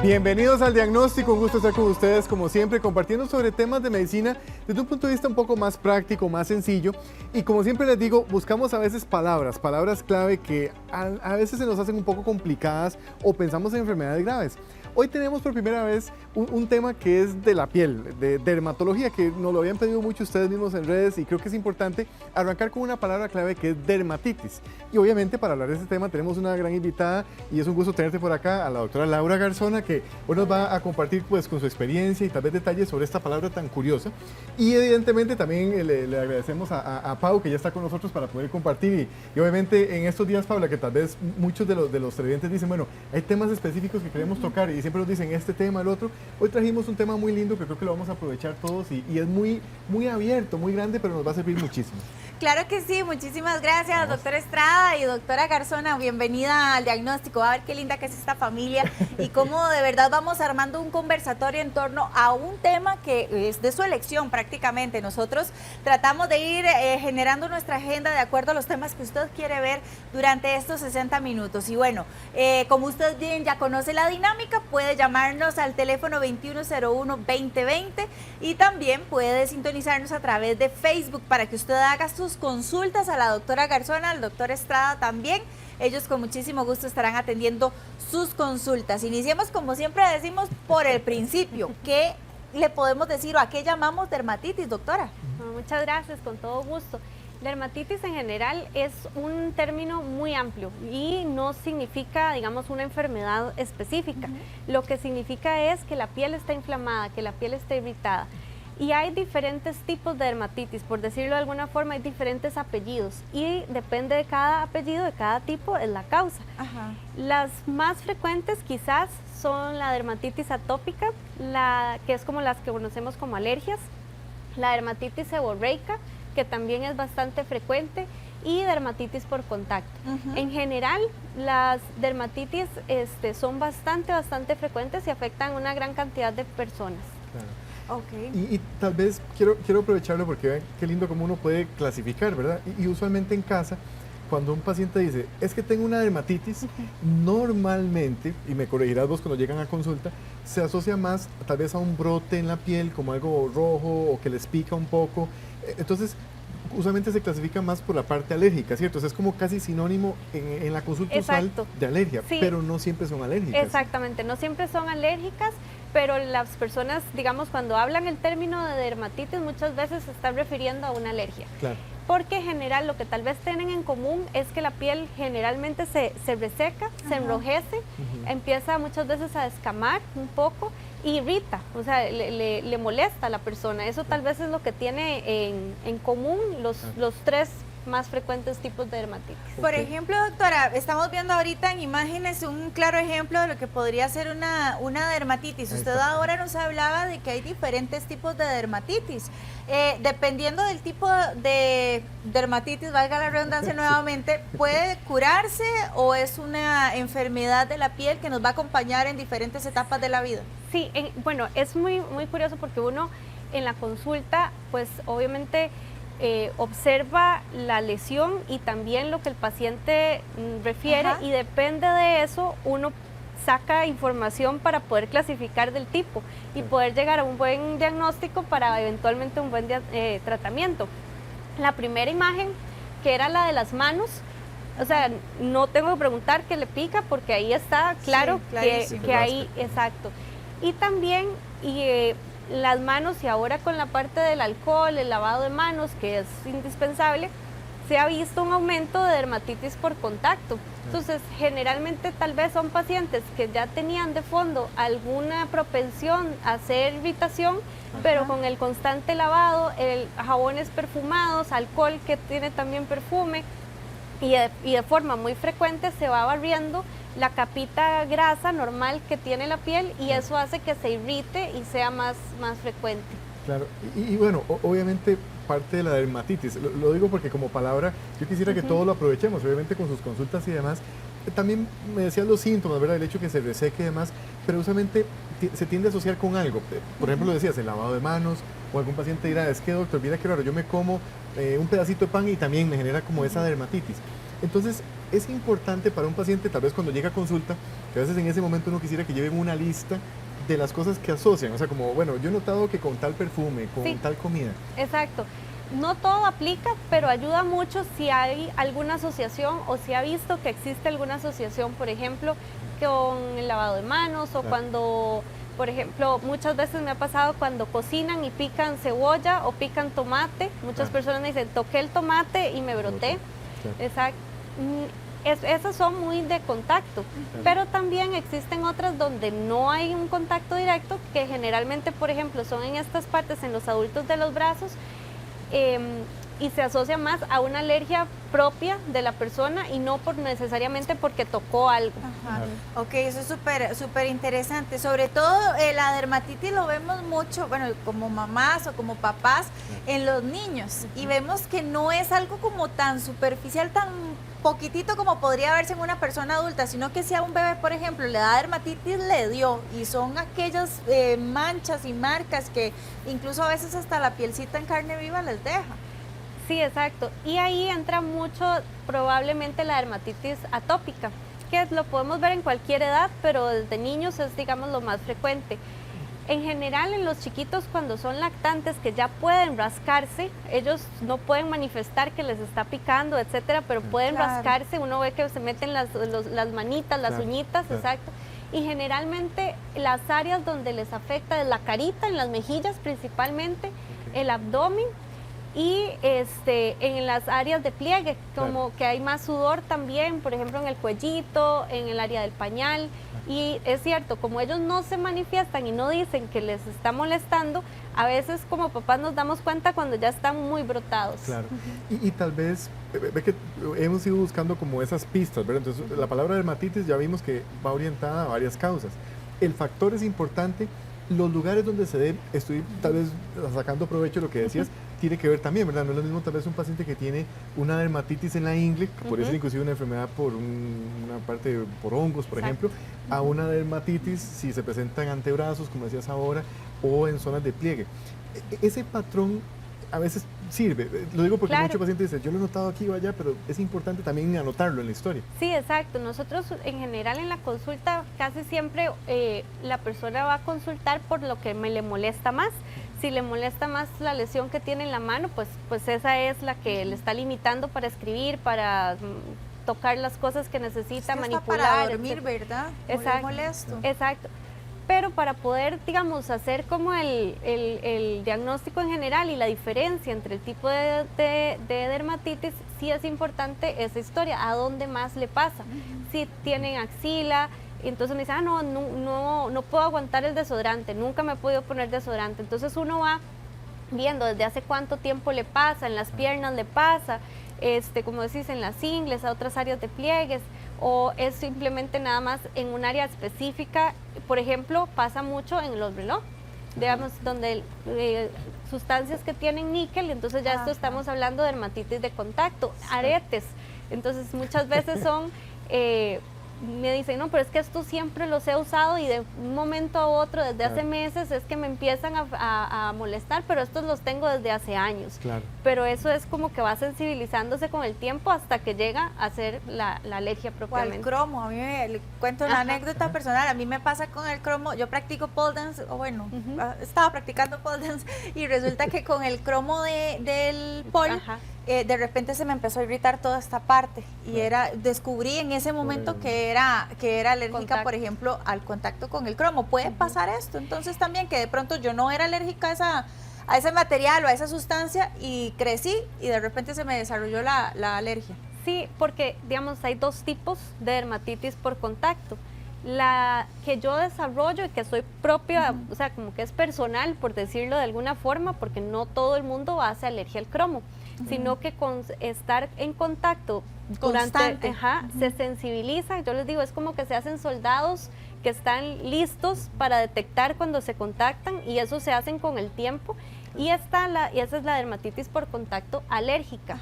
Bienvenidos al Diagnóstico, un gusto estar con ustedes como siempre compartiendo sobre temas de medicina desde un punto de vista un poco más práctico, más sencillo y como siempre les digo, buscamos a veces palabras clave que a veces se nos hacen un poco complicadas o pensamos en enfermedades graves. Hoy tenemos por primera vez un tema que es de la piel, de dermatología, que nos lo habían pedido mucho ustedes mismos en redes y creo que es importante arrancar con una palabra clave que es dermatitis. Y obviamente para hablar de este tema tenemos una gran invitada y es un gusto tenerte por acá a la doctora Laura Garzona, que hoy nos va a compartir pues con su experiencia y tal vez detalles sobre esta palabra tan curiosa. Y evidentemente también le agradecemos a Pau, que ya está con nosotros para poder compartir. Y obviamente en estos días, Paula, que tal vez muchos de los televidentes dicen, bueno, hay temas específicos que queremos tocar y siempre nos dicen este tema, el otro. Hoy trajimos un tema muy lindo que creo que lo vamos a aprovechar todos y es muy abierto, muy grande, pero nos va a servir muchísimo. Claro que sí, muchísimas gracias, doctora Estrada y doctora Garzona, bienvenida al Diagnóstico. A ver qué linda que es esta familia y cómo de verdad vamos armando un conversatorio en torno a un tema que es de su elección prácticamente. Nosotros tratamos de ir generando nuestra agenda de acuerdo a los temas que usted quiere ver durante estos 60 minutos. Y bueno, como usted bien ya conoce la dinámica, puede llamarnos al teléfono 2101-2020 y también puede sintonizarnos a través de Facebook para que usted haga sus consultas a la doctora Garzona, al doctor Estrada también. Ellos con muchísimo gusto estarán atendiendo sus consultas. Iniciemos, como siempre decimos, por el principio. ¿Qué le podemos decir o a qué llamamos dermatitis, doctora? Muchas gracias, con todo gusto. Dermatitis en general es un término muy amplio y no significa, digamos, una enfermedad específica. Lo que significa es que la piel está inflamada, que la piel está irritada. Y hay diferentes tipos de dermatitis, por decirlo de alguna forma, hay diferentes apellidos y depende de cada apellido, de cada tipo, es la causa. Las más frecuentes quizás son la dermatitis atópica, que es como las que conocemos como alergias, la dermatitis seborreica, que también es bastante frecuente, y dermatitis por contacto. En general, las dermatitis son bastante frecuentes y afectan a una gran cantidad de personas. Claro. Okay. Y tal vez quiero aprovecharlo porque vean qué lindo cómo uno puede clasificar, ¿verdad? Y usualmente en casa, cuando un paciente dice, es que tengo una dermatitis, normalmente, y me corregirás vos cuando llegan a consulta, se asocia más tal vez a un brote en la piel, como algo rojo o que les pica un poco. Entonces, usualmente se clasifica más por la parte alérgica, ¿cierto? O sea, es como casi sinónimo en la consulta usual de alergia, sí, pero no siempre son alérgicas. Exactamente, no siempre son alérgicas, pero las personas, digamos, cuando hablan el término de dermatitis, muchas veces se están refiriendo a una alergia. Claro. Porque en general lo que tal vez tienen en común es que la piel generalmente se reseca, se enrojece, empieza muchas veces a descamar un poco y irrita, o sea, le molesta a la persona. Eso tal vez es lo que tiene en común los tres más frecuentes tipos de dermatitis. Por ejemplo, doctora, estamos viendo ahorita en imágenes un claro ejemplo de lo que podría ser una dermatitis. Usted ahora nos hablaba de que hay diferentes tipos de dermatitis. Dependiendo del tipo de dermatitis, valga la redundancia nuevamente, ¿puede curarse o es una enfermedad de la piel que nos va a acompañar en diferentes etapas de la vida? Sí, bueno, es muy curioso porque uno en la consulta, pues obviamente observa la lesión y también lo que el paciente refiere y depende de eso uno saca información para poder clasificar del tipo y poder llegar a un buen diagnóstico para eventualmente un buen tratamiento. La primera imagen, que era la de las manos, o sea, no tengo que preguntar qué le pica porque ahí está claro que ahí, exacto. Y también las manos, y ahora con la parte del alcohol, el lavado de manos, que es indispensable, se ha visto un aumento de dermatitis por contacto. Entonces, generalmente tal vez son pacientes que ya tenían de fondo alguna propensión a hacer irritación, pero con el constante lavado, jabones perfumados, alcohol que tiene también perfume, y de forma muy frecuente se va barriendo la capita grasa normal que tiene la piel y eso hace que se irrite y sea más frecuente. Claro, y bueno, obviamente parte de la dermatitis, lo digo porque como palabra yo quisiera que todos lo aprovechemos, obviamente con sus consultas y demás. También me decían los síntomas, ¿verdad? El hecho que se reseque y demás, pero usualmente se tiende a asociar con algo. Por ejemplo, lo decías, el lavado de manos, o algún paciente dirá, es que doctor, mira qué raro, yo me como un pedacito de pan y también me genera como esa dermatitis. Entonces, es importante para un paciente, tal vez cuando llega a consulta, que a veces en ese momento uno quisiera que lleven una lista de las cosas que asocian, o sea, como, bueno, yo he notado que con tal perfume, con Sí. tal comida. Exacto. No todo aplica, pero ayuda mucho si hay alguna asociación o si ha visto que existe alguna asociación, por ejemplo, con el lavado de manos o Claro. cuando, por ejemplo, muchas veces me ha pasado cuando cocinan y pican cebolla o pican tomate. Muchas Claro. personas me dicen, toqué el tomate y me broté. Claro. Exacto. Esas son muy de contacto, pero también existen otras donde no hay un contacto directo, que generalmente, por ejemplo, son en estas partes, en los adultos de los brazos, y se asocia más a una alergia propia de la persona y no necesariamente porque tocó algo. Ajá. Ok, eso es súper interesante. Sobre todo la dermatitis lo vemos mucho, bueno, como mamás o como papás en los niños. Y vemos que no es algo como tan superficial, tan poquitito como podría verse en una persona adulta, sino que si a un bebé, por ejemplo, le da dermatitis, le dio. Y son aquellas manchas y marcas que incluso a veces hasta la pielcita en carne viva les deja. Sí, exacto. Y ahí entra mucho probablemente la dermatitis atópica, que lo podemos ver en cualquier edad, pero desde niños es, digamos, lo más frecuente. En general, en los chiquitos cuando son lactantes que ya pueden rascarse, ellos no pueden manifestar que les está picando, etcétera, pero pueden Claro. rascarse. Uno ve que se meten las manitas, las Claro, uñitas, claro. exacto. Y generalmente las áreas donde les afecta es la carita, en las mejillas principalmente, el abdomen y en las áreas de pliegue, como Claro. que hay más sudor también, por ejemplo en el cuellito, en el área del pañal. Y es cierto, como ellos no se manifiestan y no dicen que les está molestando, a veces como papás nos damos cuenta cuando ya están muy brotados. Claro. Y tal vez, ve que hemos ido buscando como esas pistas, ¿verdad? Entonces, la palabra dermatitis ya vimos que va orientada a varias causas. El factor es importante, los lugares donde se dé, estoy tal vez sacando provecho de lo que decías, tiene que ver también, ¿verdad? No es lo mismo tal vez un paciente que tiene una dermatitis en la ingle, que podría ser inclusive una enfermedad por una parte por hongos, por Exacto. ejemplo, a una dermatitis si se presenta en antebrazos, como decías ahora, o en zonas de pliegue. Ese patrón a veces sirve, lo digo porque Claro. muchos pacientes dicen, yo lo he notado aquí o allá, pero es importante también anotarlo en la historia. Sí, exacto. Nosotros en general en la consulta casi siempre la persona va a consultar por lo que le molesta más. Si le molesta más la lesión que tiene en la mano, pues esa es la que le está limitando para escribir, para tocar las cosas que necesita, Es que hasta manipular. para dormir, etcétera. ¿verdad? Muy Exacto. molesto. Exacto. Pero para poder, digamos, hacer como el diagnóstico en general y la diferencia entre el tipo de dermatitis, sí es importante esa historia, a dónde más le pasa. Si tienen axila, entonces me dicen, no puedo aguantar el desodorante, nunca me he podido poner desodorante. Entonces uno va viendo desde hace cuánto tiempo le pasa, en las piernas le pasa, como decís, en las ingles, a otras áreas de pliegues, o es simplemente nada más en un área específica. Por ejemplo, pasa mucho en los relojes, digamos, donde sustancias que tienen níquel, entonces ya esto estamos hablando de dermatitis de contacto, aretes. Entonces muchas veces son, me dicen, no, pero es que estos siempre los he usado y de un momento a otro, desde hace meses, es que me empiezan a molestar, pero estos los tengo desde hace años. Claro. Pero eso es como que va sensibilizándose con el tiempo hasta que llega a ser la alergia O al propiamente. cromo, a mí le cuento una Ajá. anécdota personal, a mí me pasa con el cromo, yo practico pole dance, o bueno, Ujú. estaba practicando pole dance y resulta que con el cromo del pole, Ajá. de repente se me empezó a irritar toda esta parte y descubrí en ese momento que era alérgica, Contacto. por ejemplo, al contacto con el cromo. Puede pasar esto, entonces también que de pronto yo no era alérgica a ese material o a esa sustancia y crecí y de repente se me desarrolló la alergia. Sí, porque digamos hay dos tipos de dermatitis por contacto. La que yo desarrollo y que soy propia, o sea, como que es personal, por decirlo de alguna forma, porque no todo el mundo hace alergia al cromo, sino que con estar en contacto Constante. se sensibiliza. Yo les digo, es como que se hacen soldados que están listos para detectar cuando se contactan y eso se hacen con el tiempo. Y esa es la dermatitis por contacto alérgica.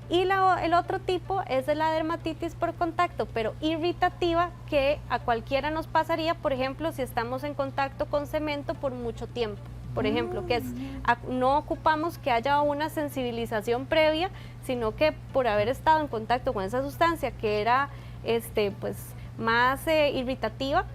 Y el otro tipo es de la dermatitis por contacto, pero irritativa, que a cualquiera nos pasaría, por ejemplo, si estamos en contacto con cemento por mucho tiempo. por ejemplo, que es, no ocupamos que haya una sensibilización previa, sino que por haber estado en contacto con esa sustancia que era pues más irritativa,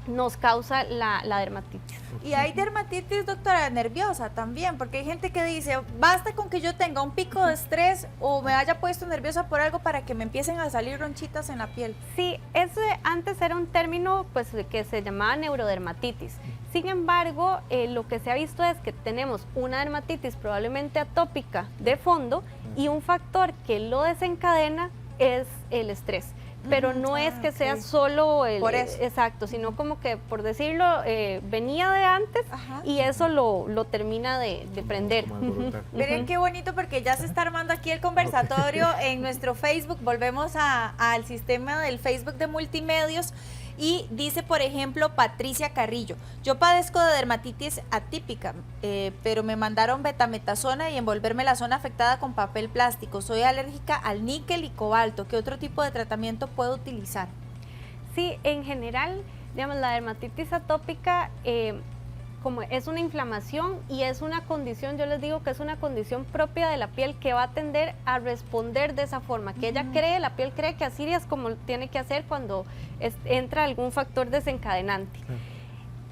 nos causa la dermatitis. Y hay dermatitis, doctora, nerviosa también, porque hay gente que dice, basta con que yo tenga un pico de estrés o me haya puesto nerviosa por algo para que me empiecen a salir ronchitas en la piel. Sí, ese antes era un término pues que se llamaba neurodermatitis. Sin embargo, lo que se ha visto es que tenemos una dermatitis probablemente atópica de fondo y un factor que lo desencadena es el estrés. Pero no es que sea solo el... Por eso. Exacto, sino como que, por decirlo, venía de antes y eso lo termina de prender. Miren qué bonito porque ya se está armando aquí el conversatorio en nuestro Facebook. Volvemos al sistema del Facebook de Multimedios. Y dice, por ejemplo, Patricia Carrillo, yo padezco de dermatitis atípica, pero me mandaron betametasona y envolverme la zona afectada con papel plástico. Soy alérgica al níquel y cobalto. ¿Qué otro tipo de tratamiento puedo utilizar? Sí, en general, digamos, la dermatitis atópica como es una inflamación y es una condición, yo les digo que es una condición propia de la piel que va a tender a responder de esa forma, que ella cree, la piel cree que así es como tiene que hacer cuando entra algún factor desencadenante.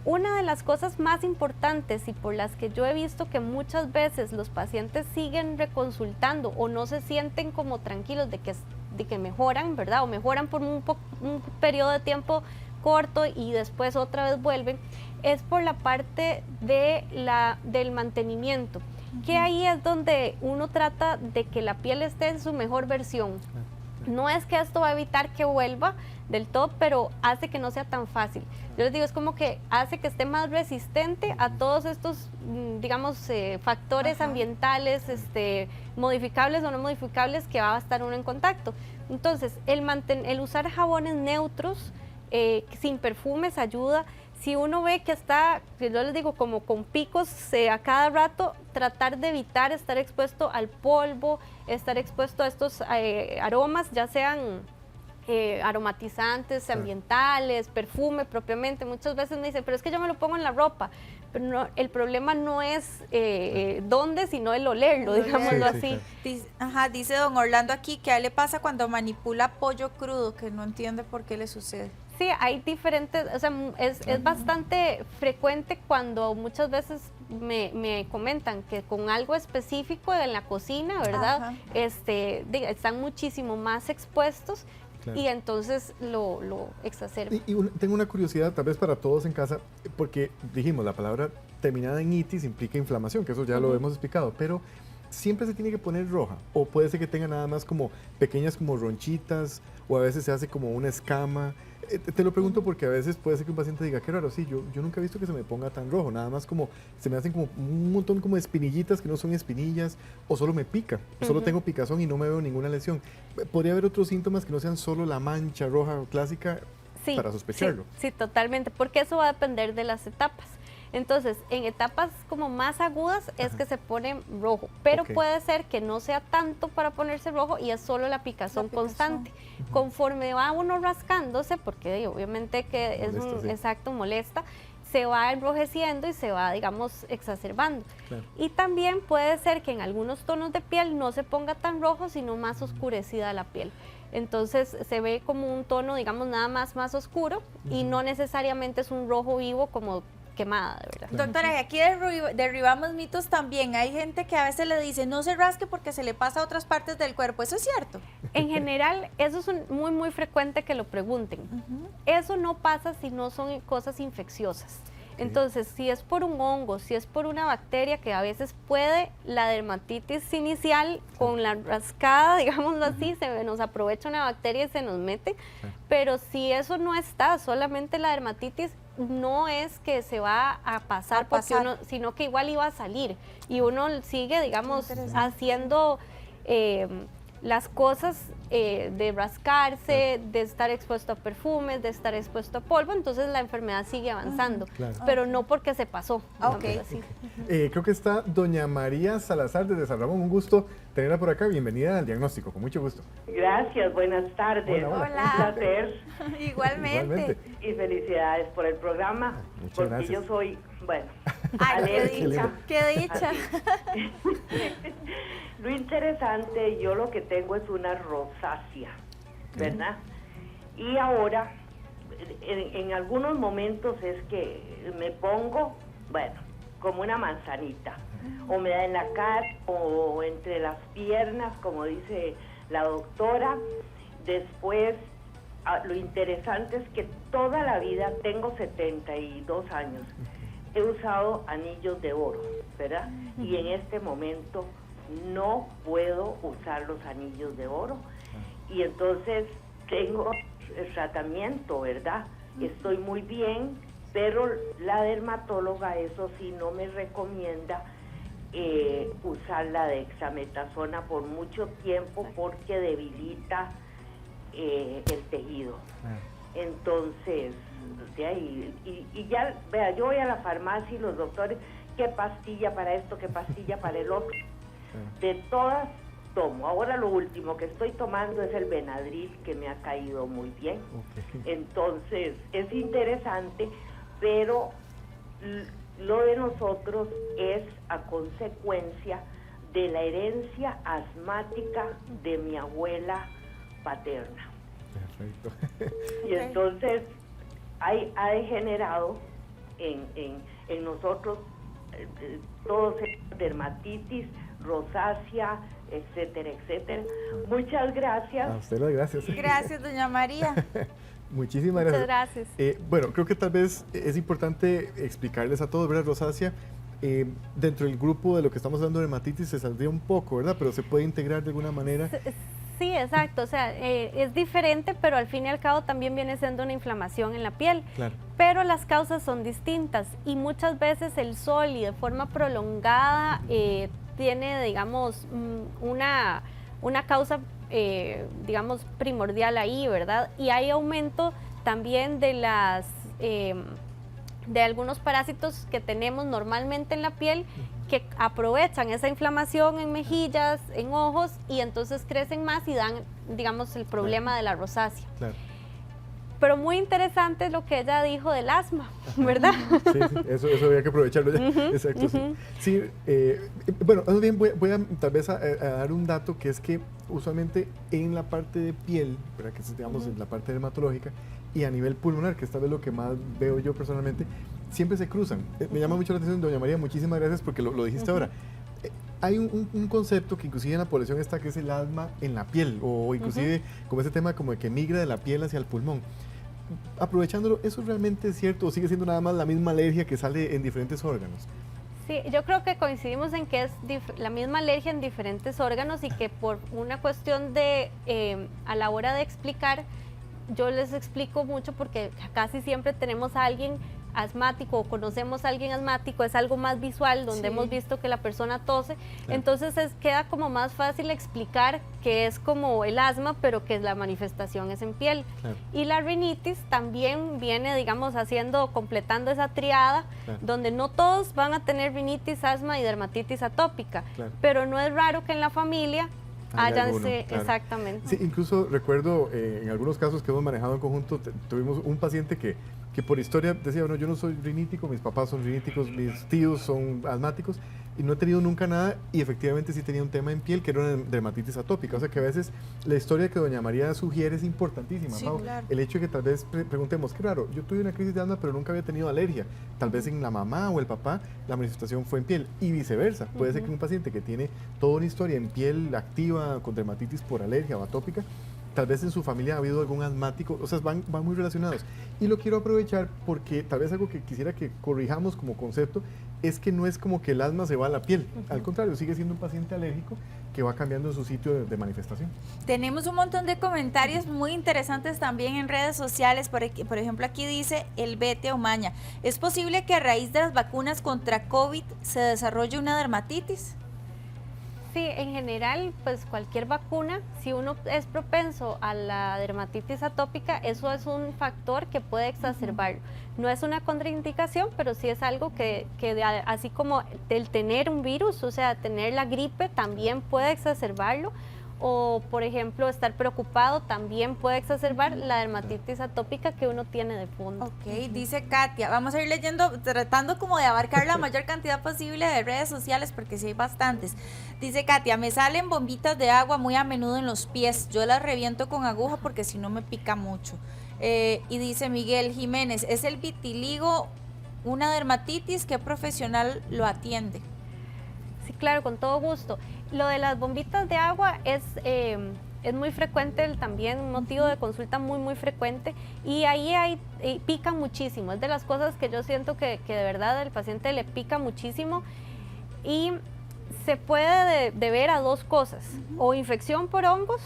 Una de las cosas más importantes y por las que yo he visto que muchas veces los pacientes siguen reconsultando o no se sienten como tranquilos de que mejoran, ¿verdad? O mejoran por un periodo de tiempo corto y después otra vez vuelven, es por la parte del mantenimiento, que ahí es donde uno trata de que la piel esté en su mejor versión. No es que esto va a evitar que vuelva del todo, pero hace que no sea tan fácil. Yo les digo, es como que hace que esté más resistente a todos estos, digamos, factores ambientales, modificables o no modificables que va a estar uno en contacto. Entonces, el usar jabones neutros, sin perfumes ayuda. Si uno ve que está, yo les digo, como con picos a cada rato, tratar de evitar estar expuesto al polvo, estar expuesto a estos aromas, ya sean aromatizantes, ambientales, perfume propiamente. Muchas veces me dicen, pero es que yo me lo pongo en la ropa. Pero no, el problema no es dónde, sino el olerlo, digámoslo así. Dice don Orlando aquí que a él le pasa cuando manipula pollo crudo, que no entiende por qué le sucede. Sí, hay diferentes, o sea, es bastante frecuente cuando muchas veces me comentan que con algo específico en la cocina, ¿verdad? Están muchísimo más expuestos. Claro. Y entonces lo exacerba. Tengo una curiosidad, tal vez para todos en casa, porque dijimos, la palabra terminada en itis implica inflamación, que eso ya lo hemos explicado, pero siempre se tiene que poner roja, o puede ser que tenga nada más como pequeñas como ronchitas, o a veces se hace como una escama. Te lo pregunto porque a veces puede ser que un paciente diga, qué raro, sí, yo nunca he visto que se me ponga tan rojo, nada más como se me hacen como un montón como de espinillitas que no son espinillas, o solo me pica, solo tengo picazón y no me veo ninguna lesión. ¿Podría haber otros síntomas que no sean solo la mancha roja clásica para sospecharlo? Sí, totalmente, porque eso va a depender de las etapas. Entonces, en etapas como más agudas es que se pone rojo, pero puede ser que no sea tanto para ponerse rojo y es solo la picazón constante. Conforme va uno rascándose, porque obviamente que es molesta, se va enrojeciendo y se va, digamos, exacerbando. Claro. Y también puede ser que en algunos tonos de piel no se ponga tan rojo, sino más oscurecida la piel. Entonces se ve como un tono, digamos, nada más oscuro y no necesariamente es un rojo vivo como quemada, de verdad. Doctora, y aquí derribamos mitos también. Hay gente que a veces le dice, no se rasque porque se le pasa a otras partes del cuerpo. ¿Eso es cierto? En general, eso es muy frecuente que lo pregunten. Eso no pasa si no son cosas infecciosas. Entonces, si es por un hongo, si es por una bacteria, que a veces puede la dermatitis inicial con la rascada, digámoslo así, se nos aprovecha una bacteria y se nos mete, pero si eso no está, solamente la dermatitis, no es que se va a pasar, sino que igual iba a salir y uno sigue, digamos, haciendo las cosas de rascarse, de estar expuesto a perfumes, de estar expuesto a polvo, entonces la enfermedad sigue avanzando, pero no porque se pasó. Okay. Así. Creo que está doña María Salazar desde San Ramón. Un gusto tenerla por acá. Bienvenida al diagnóstico, con mucho gusto. Gracias, buenas tardes. Hola. Un placer Igualmente. y felicidades por el programa, Muchas porque gracias. yo soy, bueno, Ay, qué alérgica. dicha, qué dicha. Lo interesante, yo lo que tengo es una rosácea, ¿verdad? Y ahora, en algunos momentos es que me pongo, bueno, como una manzanita, o me da en la cara, o entre las piernas, como dice la doctora. Después, lo interesante es que toda la vida, tengo 72 años, he usado anillos de oro, ¿verdad? Y en este momento no puedo usar los anillos de oro. Y entonces tengo el tratamiento, ¿verdad? Estoy muy bien, pero la dermatóloga, eso sí, no me recomienda usar la dexametasona por mucho tiempo porque debilita el tejido. Entonces, de ahí, y ya, vea, yo voy a la farmacia y los doctores, ¿qué pastilla para esto, qué pastilla para el otro? De todas tomo. Ahora lo último que estoy tomando es el Benadryl, que me ha caído muy bien. Entonces, es interesante, pero lo de nosotros es a consecuencia de la herencia asmática de mi abuela paterna. Perfecto. Y entonces ha degenerado en nosotros todos dermatitis, rosácea, etcétera, etcétera. Muchas gracias. A usted las gracias. Gracias, doña María. Muchísimas Muchas gracias. gracias. Bueno, creo que tal vez es importante explicarles a todos, ¿verdad? Rosácea, dentro del grupo de lo que estamos hablando de dermatitis se saldría un poco, ¿verdad? Pero se puede integrar de alguna manera. Sí, exacto, o sea, es diferente, pero al fin y al cabo también viene siendo una inflamación en la piel. Claro. Pero las causas son distintas y muchas veces el sol y de forma prolongada tiene, digamos, una causa, digamos, primordial ahí, ¿verdad? Y hay aumento también de las de algunos parásitos que tenemos normalmente en la piel que aprovechan esa inflamación en mejillas, en ojos, y entonces crecen más y dan, digamos, el problema de la rosácea. Claro. Pero muy interesante lo que ella dijo del asma, ¿verdad? Sí, eso había que aprovecharlo ya. Exacto, sí. Sí, bueno, más bien voy a tal vez a dar un dato, que es que usualmente en la parte de piel, ¿verdad? Que es, digamos, en la parte dermatológica, y a nivel pulmonar, que es tal vez lo que más veo yo personalmente, siempre se cruzan. Me llama mucho la atención, doña María, muchísimas gracias porque lo dijiste ahora. Hay un concepto que inclusive en la población está, que es el asma en la piel, o inclusive como ese tema como de que migra de la piel hacia el pulmón. Aprovechándolo, ¿eso realmente es cierto o sigue siendo nada más la misma alergia que sale en diferentes órganos? Sí, yo creo que coincidimos en que es la misma alergia en diferentes órganos y que por una cuestión de, a la hora de explicar, yo les explico mucho porque casi siempre tenemos a alguien asmático o conocemos a alguien asmático, es algo más visual, donde hemos visto que la persona tose, entonces queda como más fácil explicar que es como el asma, pero que la manifestación es en piel. Y la rinitis también viene, digamos, completando esa triada, donde no todos van a tener rinitis, asma y dermatitis atópica, pero no es raro que en la familia hayan, exactamente. Sí, incluso recuerdo en algunos casos que hemos manejado en conjunto, tuvimos un paciente que por historia decía, bueno, yo no soy rinítico, mis papás son riníticos, mis tíos son asmáticos, y no he tenido nunca nada, y efectivamente sí tenía un tema en piel que era una dermatitis atópica. O sea que a veces la historia que doña María sugiere es importantísima, sí, Pau. Claro. El hecho de que tal vez preguntemos, qué raro, yo tuve una crisis de asma pero nunca había tenido alergia, tal vez en la mamá o el papá la manifestación fue en piel, y viceversa. Puede ser que un paciente que tiene toda una historia en piel activa con dermatitis por alergia o atópica, tal vez en su familia ha habido algún asmático, o sea, van muy relacionados. Y lo quiero aprovechar porque tal vez algo que quisiera que corrijamos como concepto es que no es como que el asma se va a la piel, al contrario, sigue siendo un paciente alérgico que va cambiando su sitio de manifestación. Tenemos un montón de comentarios muy interesantes también en redes sociales. Por ejemplo, aquí dice el Bete Omaña: ¿es posible que a raíz de las vacunas contra COVID se desarrolle una dermatitis? Sí, en general, pues cualquier vacuna, si uno es propenso a la dermatitis atópica, eso es un factor que puede exacerbarlo. No es una contraindicación, pero sí es algo que así como el tener un virus, o sea, tener la gripe también puede exacerbarlo. O, por ejemplo, estar preocupado también puede exacerbar la dermatitis atópica que uno tiene de fondo. Ok, dice Katia, vamos a ir leyendo, tratando como de abarcar la mayor cantidad posible de redes sociales, porque sí hay bastantes. Dice Katia, me salen bombitas de agua muy a menudo en los pies, yo las reviento con aguja porque si no me pica mucho. Y dice Miguel Jiménez, ¿es el vitiligo una dermatitis? ¿Qué profesional lo atiende? Sí, claro, con todo gusto. Lo de las bombitas de agua es muy frecuente también, un motivo de consulta muy frecuente, y ahí pica muchísimo. Es de las cosas que yo siento que de verdad el paciente le pica muchísimo, y se puede deber a dos cosas: o infección por hongos,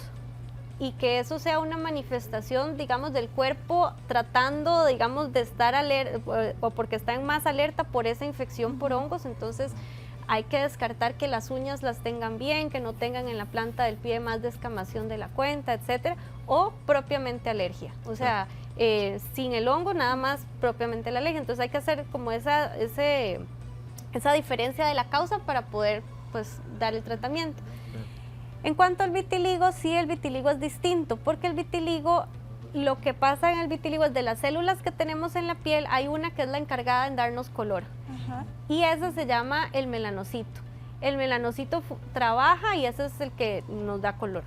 y que eso sea una manifestación, digamos, del cuerpo tratando, digamos, de estar alerta, o porque está en más alerta por esa infección por hongos. Entonces hay que descartar que las uñas las tengan bien, que no tengan en la planta del pie más descamación de la cuenta, etcétera, o propiamente alergia. O sea, sin el hongo, nada más propiamente la alergia. Entonces hay que hacer como esa diferencia de la causa para poder, pues, dar el tratamiento. En cuanto al vitiligo, sí, el vitiligo es distinto, porque el vitiligo, lo que pasa en el vitiligo es de las células que tenemos en la piel, hay una que es la encargada en darnos color. Ajá. Y esa se llama el melanocito. El melanocito trabaja y ese es el que nos da color.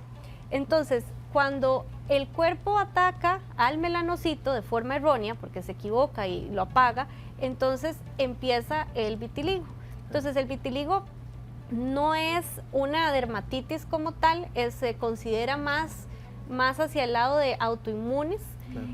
Entonces, cuando el cuerpo ataca al melanocito de forma errónea, porque se equivoca y lo apaga, entonces empieza el vitiligo. Entonces, el vitiligo no es una dermatitis como tal, se considera más hacia el lado de autoinmunes. Claro.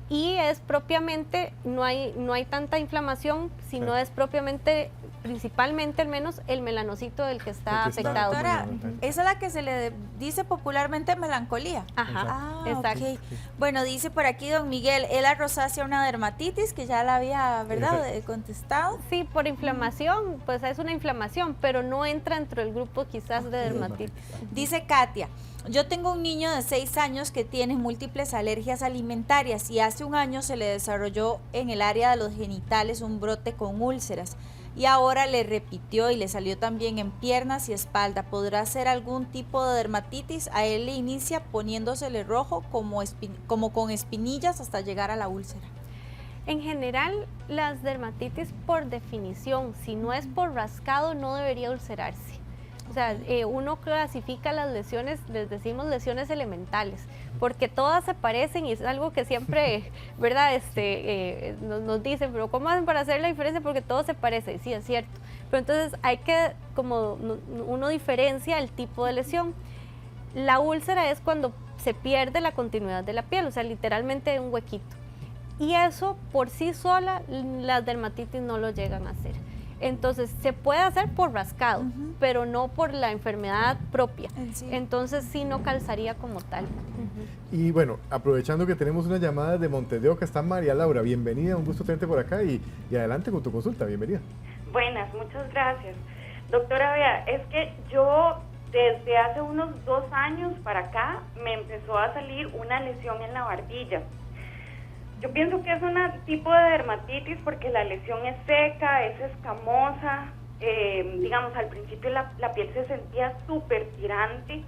Y es propiamente, no hay tanta inflamación, sino es propiamente, principalmente al menos, el melanocito del que está afectado. Doctora, esa es la que se le dice popularmente melancolía. Ajá, exacto. Okay. Bueno, dice por aquí don Miguel, ¿es la rosácea una dermatitis? Que ya la había, ¿verdad?, contestado. Sí, por inflamación, pues es una inflamación, pero no entra dentro del grupo quizás de dermatitis. Dice Katia, yo tengo un niño de 6 años que tiene múltiples alergias alimentarias y hace un año se le desarrolló en el área de los genitales un brote con úlceras y ahora le repitió y le salió también en piernas y espalda. ¿Podrá ser algún tipo de dermatitis? A él le inicia poniéndosele rojo como con espinillas hasta llegar a la úlcera. En general, las dermatitis por definición, si no es por rascado, no debería ulcerarse. O sea, uno clasifica las lesiones, les decimos lesiones elementales, porque todas se parecen y es algo que siempre, ¿verdad? Nos dicen, pero ¿cómo hacen para hacer la diferencia? Porque todo se parece, y sí, es cierto. Pero entonces hay que, como uno diferencia el tipo de lesión. La úlcera es cuando se pierde la continuidad de la piel, o sea, literalmente un huequito. Y eso por sí sola, las dermatitis no lo llegan a hacer. Entonces, se puede hacer por rascado, pero no por la enfermedad propia. Sí. Entonces, sí no calzaría como tal. Y bueno, aprovechando que tenemos una llamada de Montes de Oca, está María Laura. Bienvenida, un gusto tenerte por acá y adelante con tu consulta. Bienvenida. Buenas, muchas gracias. Doctora, vea, es que yo desde hace unos 2 años para acá me empezó a salir una lesión en la barbilla. Yo pienso que es un tipo de dermatitis porque la lesión es seca, es escamosa, digamos, al principio la piel se sentía súper tirante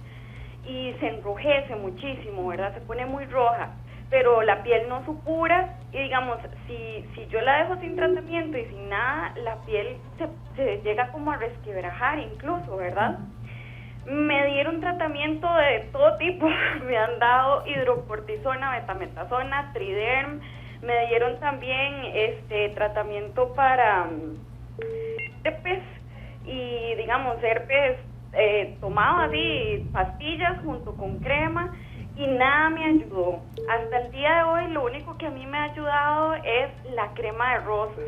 y se enrojece muchísimo, ¿verdad? Se pone muy roja, pero la piel no supura y, digamos, si yo la dejo sin tratamiento y sin nada, la piel se llega como a resquebrajar incluso, ¿verdad? Me dieron tratamiento de todo tipo, me han dado hidrocortisona, betametasona, Triderm, me dieron también tratamiento para herpes y, digamos, herpes tomado así, pastillas junto con crema y nada me ayudó. Hasta el día de hoy lo único que a mí me ha ayudado es la crema de rosas.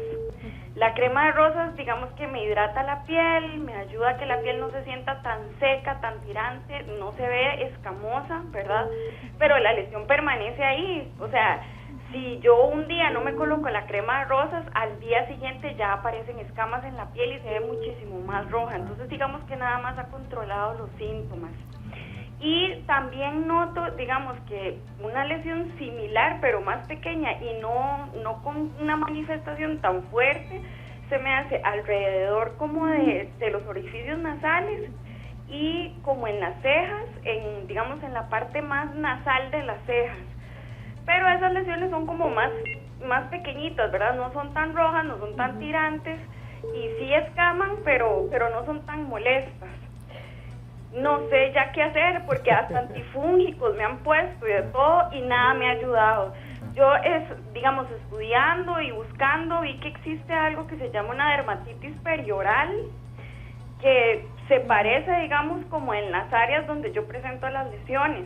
La crema de rosas, digamos que me hidrata la piel, me ayuda a que la piel no se sienta tan seca, tan tirante, no se ve escamosa, ¿verdad? Pero la lesión permanece ahí, o sea, si yo un día no me coloco la crema de rosas, al día siguiente ya aparecen escamas en la piel y se ve muchísimo más roja. Entonces digamos que nada más ha controlado los síntomas. Y también noto, digamos que una lesión similar pero más pequeña y no con una manifestación tan fuerte, se me hace alrededor como de los orificios nasales y como en las cejas, digamos en la parte más nasal de las cejas. Pero esas lesiones son como más pequeñitas, ¿verdad? No son tan rojas, no son tan tirantes y sí escaman, pero no son tan molestas. No sé ya qué hacer porque hasta antifúngicos me han puesto y de todo y nada me ha ayudado. Yo, digamos, estudiando y buscando, vi que existe algo que se llama una dermatitis perioral, que se parece, digamos, como en las áreas donde yo presento las lesiones,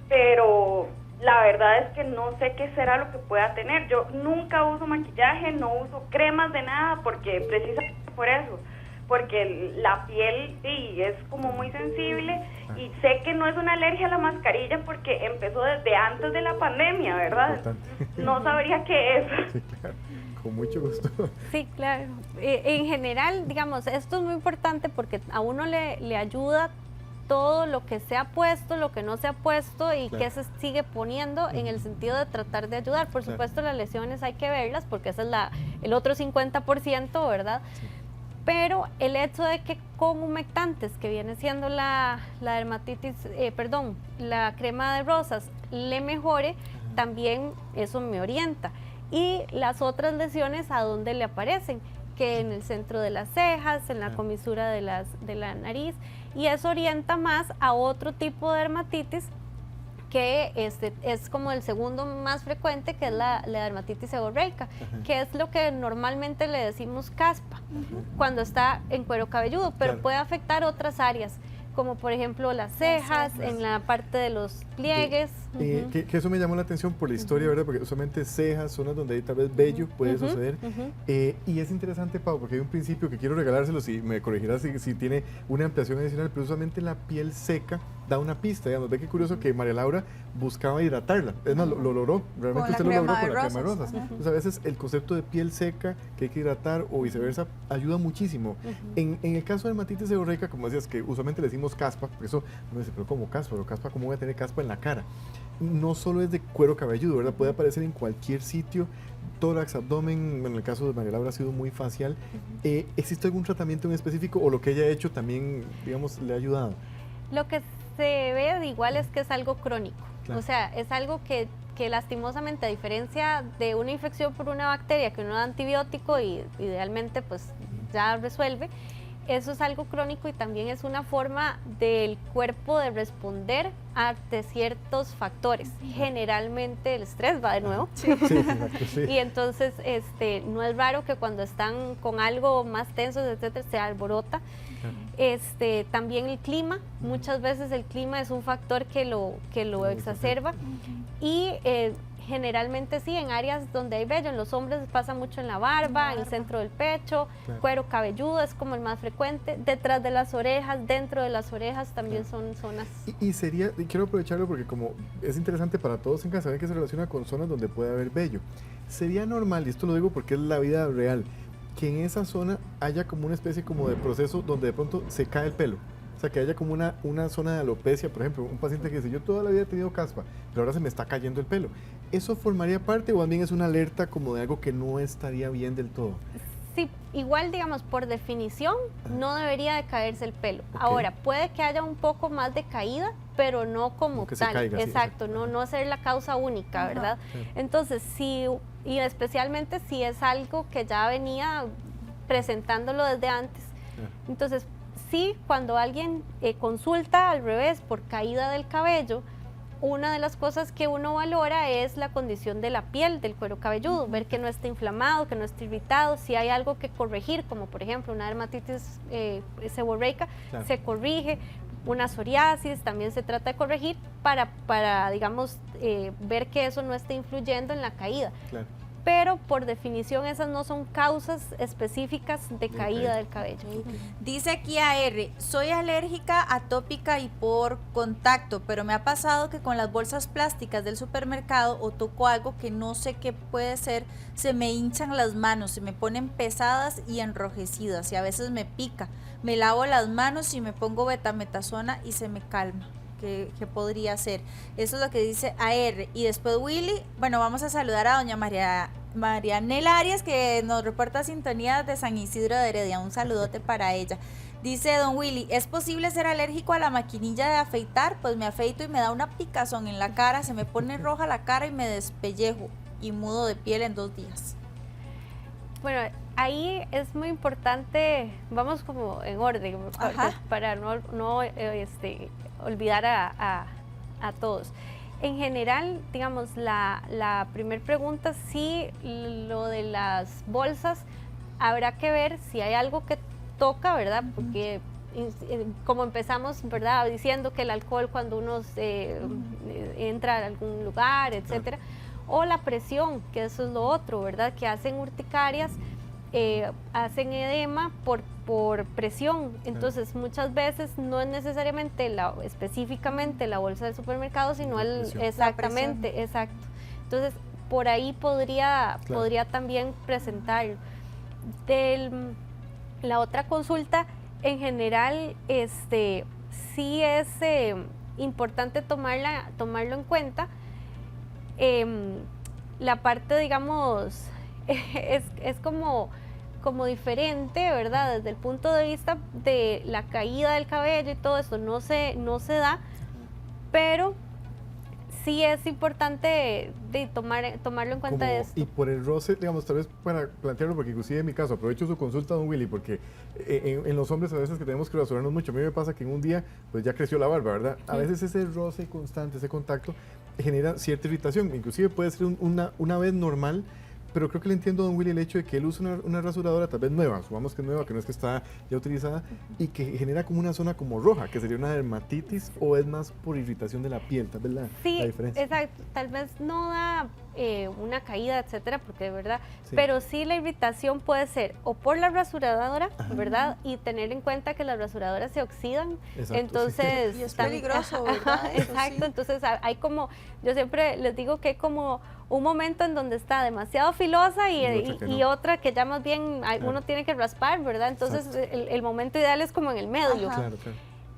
pero la verdad es que no sé qué será lo que pueda tener. Yo nunca uso maquillaje, no uso cremas de nada, porque precisamente por eso, porque la piel sí es como muy sensible y sé que no es una alergia a la mascarilla porque empezó desde antes de la pandemia, ¿verdad? No sabría qué es. Sí, claro. Con mucho gusto. Sí, claro. En general, digamos, esto es muy importante porque a uno le ayuda todo lo que se ha puesto, lo que no se ha puesto y claro, que se sigue poniendo en el sentido de tratar de ayudar. Por supuesto, las lesiones hay que verlas porque ese es el otro 50%, ¿verdad? Sí. Pero el hecho de que con humectantes, que viene siendo la dermatitis, la crema de rosas, le mejore, también eso me orienta. Y las otras lesiones, ¿a dónde le aparecen? Que en el centro de las cejas, en la comisura de la nariz, y eso orienta más a otro tipo de dermatitis que es como el segundo más frecuente, que es la dermatitis seborreica, que es lo que normalmente le decimos caspa cuando está en cuero cabelludo, pero puede afectar otras áreas, como por ejemplo las cejas, en la parte de los pliegues. Que eso me llamó la atención por la historia, ¿verdad? Porque usualmente cejas, zonas donde hay tal vez vello puede suceder. Y es interesante, Pau, porque hay un principio que quiero regalárselos y me corregirás si tiene una ampliación adicional, pero usualmente la piel seca da una pista, digamos. Ve qué curioso que María Laura buscaba hidratarla. Es más, lo logró, realmente usted lo logró con la crema de rosas. Entonces a veces el concepto de piel seca que hay que hidratar o viceversa ayuda muchísimo. En el caso de dermatitis seborreica, como decías, que usualmente le decimos caspa, porque eso uno dice, pero ¿cómo caspa? ¿Pero caspa cómo voy a tener caspa en la cara? No solo es de cuero cabelludo, ¿verdad? Puede aparecer en cualquier sitio, tórax, abdomen. En el caso de María Laura ha sido muy facial. ¿Existe algún tratamiento en específico o lo que ella ha hecho también, digamos, le ha ayudado? Lo que se ve de igual es que es algo crónico. Claro. O sea, es algo que lastimosamente, a diferencia de una infección por una bacteria que uno da antibiótico y idealmente pues ya resuelve, eso es algo crónico y también es una forma del cuerpo de responder ante ciertos factores. Generalmente el estrés va de nuevo. Sí. Sí. Y entonces no es raro que cuando están con algo más tenso, etcétera, se alborota. También el clima, muchas veces el clima es un factor que lo exacerba. Y generalmente sí, en áreas donde hay vello, en los hombres pasa mucho en la barba, en el centro del pecho, cuero cabelludo es como el más frecuente, detrás de las orejas, dentro de las orejas también son zonas. Y quiero aprovecharlo porque como es interesante para todos en casa, saber que se relaciona con zonas donde puede haber vello. Sería normal, y esto lo digo porque es la vida real, que en esa zona haya como una especie como de proceso donde de pronto se cae el pelo. O sea, que haya como una zona de alopecia, por ejemplo, un paciente que dice, yo toda la vida he tenido caspa, pero ahora se me está cayendo el pelo. ¿Eso formaría parte o también es una alerta como de algo que no estaría bien del todo? Sí, igual digamos, por definición, no debería de caerse el pelo. Ahora, puede que haya un poco más de caída, pero no como tal. Se caiga, exacto, sí, no ser la causa única, ¿verdad? Entonces, sí, y especialmente si es algo que ya venía presentándolo desde antes. Entonces, sí, cuando alguien consulta al revés por caída del cabello, una de las cosas que uno valora es la condición de la piel, del cuero cabelludo, ver que no esté inflamado, que no esté irritado, si hay algo que corregir, como por ejemplo una dermatitis seborreica, se corrige, una psoriasis también se trata de corregir para digamos, ver que eso no esté influyendo en la caída. pero por definición esas no son causas específicas de caída del cabello. Dice aquí AR, soy alérgica, atópica y por contacto, pero me ha pasado que con las bolsas plásticas del supermercado o toco algo que no sé qué puede ser, se me hinchan las manos, se me ponen pesadas y enrojecidas y a veces me pica. Me lavo las manos y me pongo betametasona y se me calma. ¿Qué podría ser? Eso es lo que dice AR. Y después Willy, bueno, vamos a saludar a doña Marianela Arias, que nos reporta sintonía de San Isidro de Heredia. Un saludote para ella. Dice don Willy, ¿es posible ser alérgico a la maquinilla de afeitar? Pues me afeito y me da una picazón en la cara, se me pone roja la cara y me despellejo y mudo de piel en 2 días. Bueno, ahí es muy importante, vamos como en orden, para no olvidar a todos. En general, digamos, la primera pregunta, sí, lo de las bolsas, habrá que ver si hay algo que toca, ¿verdad? Porque como empezamos, ¿verdad? Diciendo que el alcohol cuando uno entra a algún lugar, etcétera, o la presión, que eso es lo otro, ¿verdad? Que hacen urticarias, hacen edema por presión. Entonces muchas veces no es necesariamente específicamente la bolsa del supermercado, sino exactamente, exacto. Entonces por ahí podría también presentarlo. La otra consulta, en general, sí es importante tomarlo en cuenta. La parte, digamos, es como diferente, ¿verdad? Desde el punto de vista de la caída del cabello y todo eso no se da, pero sí es importante tomarlo en cuenta de esto. Y por el roce, digamos, tal vez para plantearlo, porque inclusive en mi caso, aprovecho su consulta, don Willy, porque en los hombres a veces que tenemos que rasurarnos mucho, a mí me pasa que en un día pues ya creció la barba, ¿verdad? A veces ese roce constante, ese contacto, genera cierta irritación, inclusive puede ser una vez normal, pero creo que le entiendo a don Willy el hecho de que él usa una rasuradora tal vez nueva, supongamos que es nueva, que no es que está ya utilizada, y que genera como una zona como roja, que sería una dermatitis, o es más por irritación de la piel, tal vez la diferencia. Exacto, tal vez no da una caída, etcétera, porque de verdad, pero sí la irritación puede ser o por la rasuradora, ¿verdad? Y tener en cuenta que las rasuradoras se oxidan, entonces y es peligroso, ¿verdad? Exacto, entonces hay como, yo siempre les digo que hay como un momento en donde está demasiado filosa y otra que ya más bien uno tiene que raspar, ¿verdad? Entonces el momento ideal es como en el medio. Claro.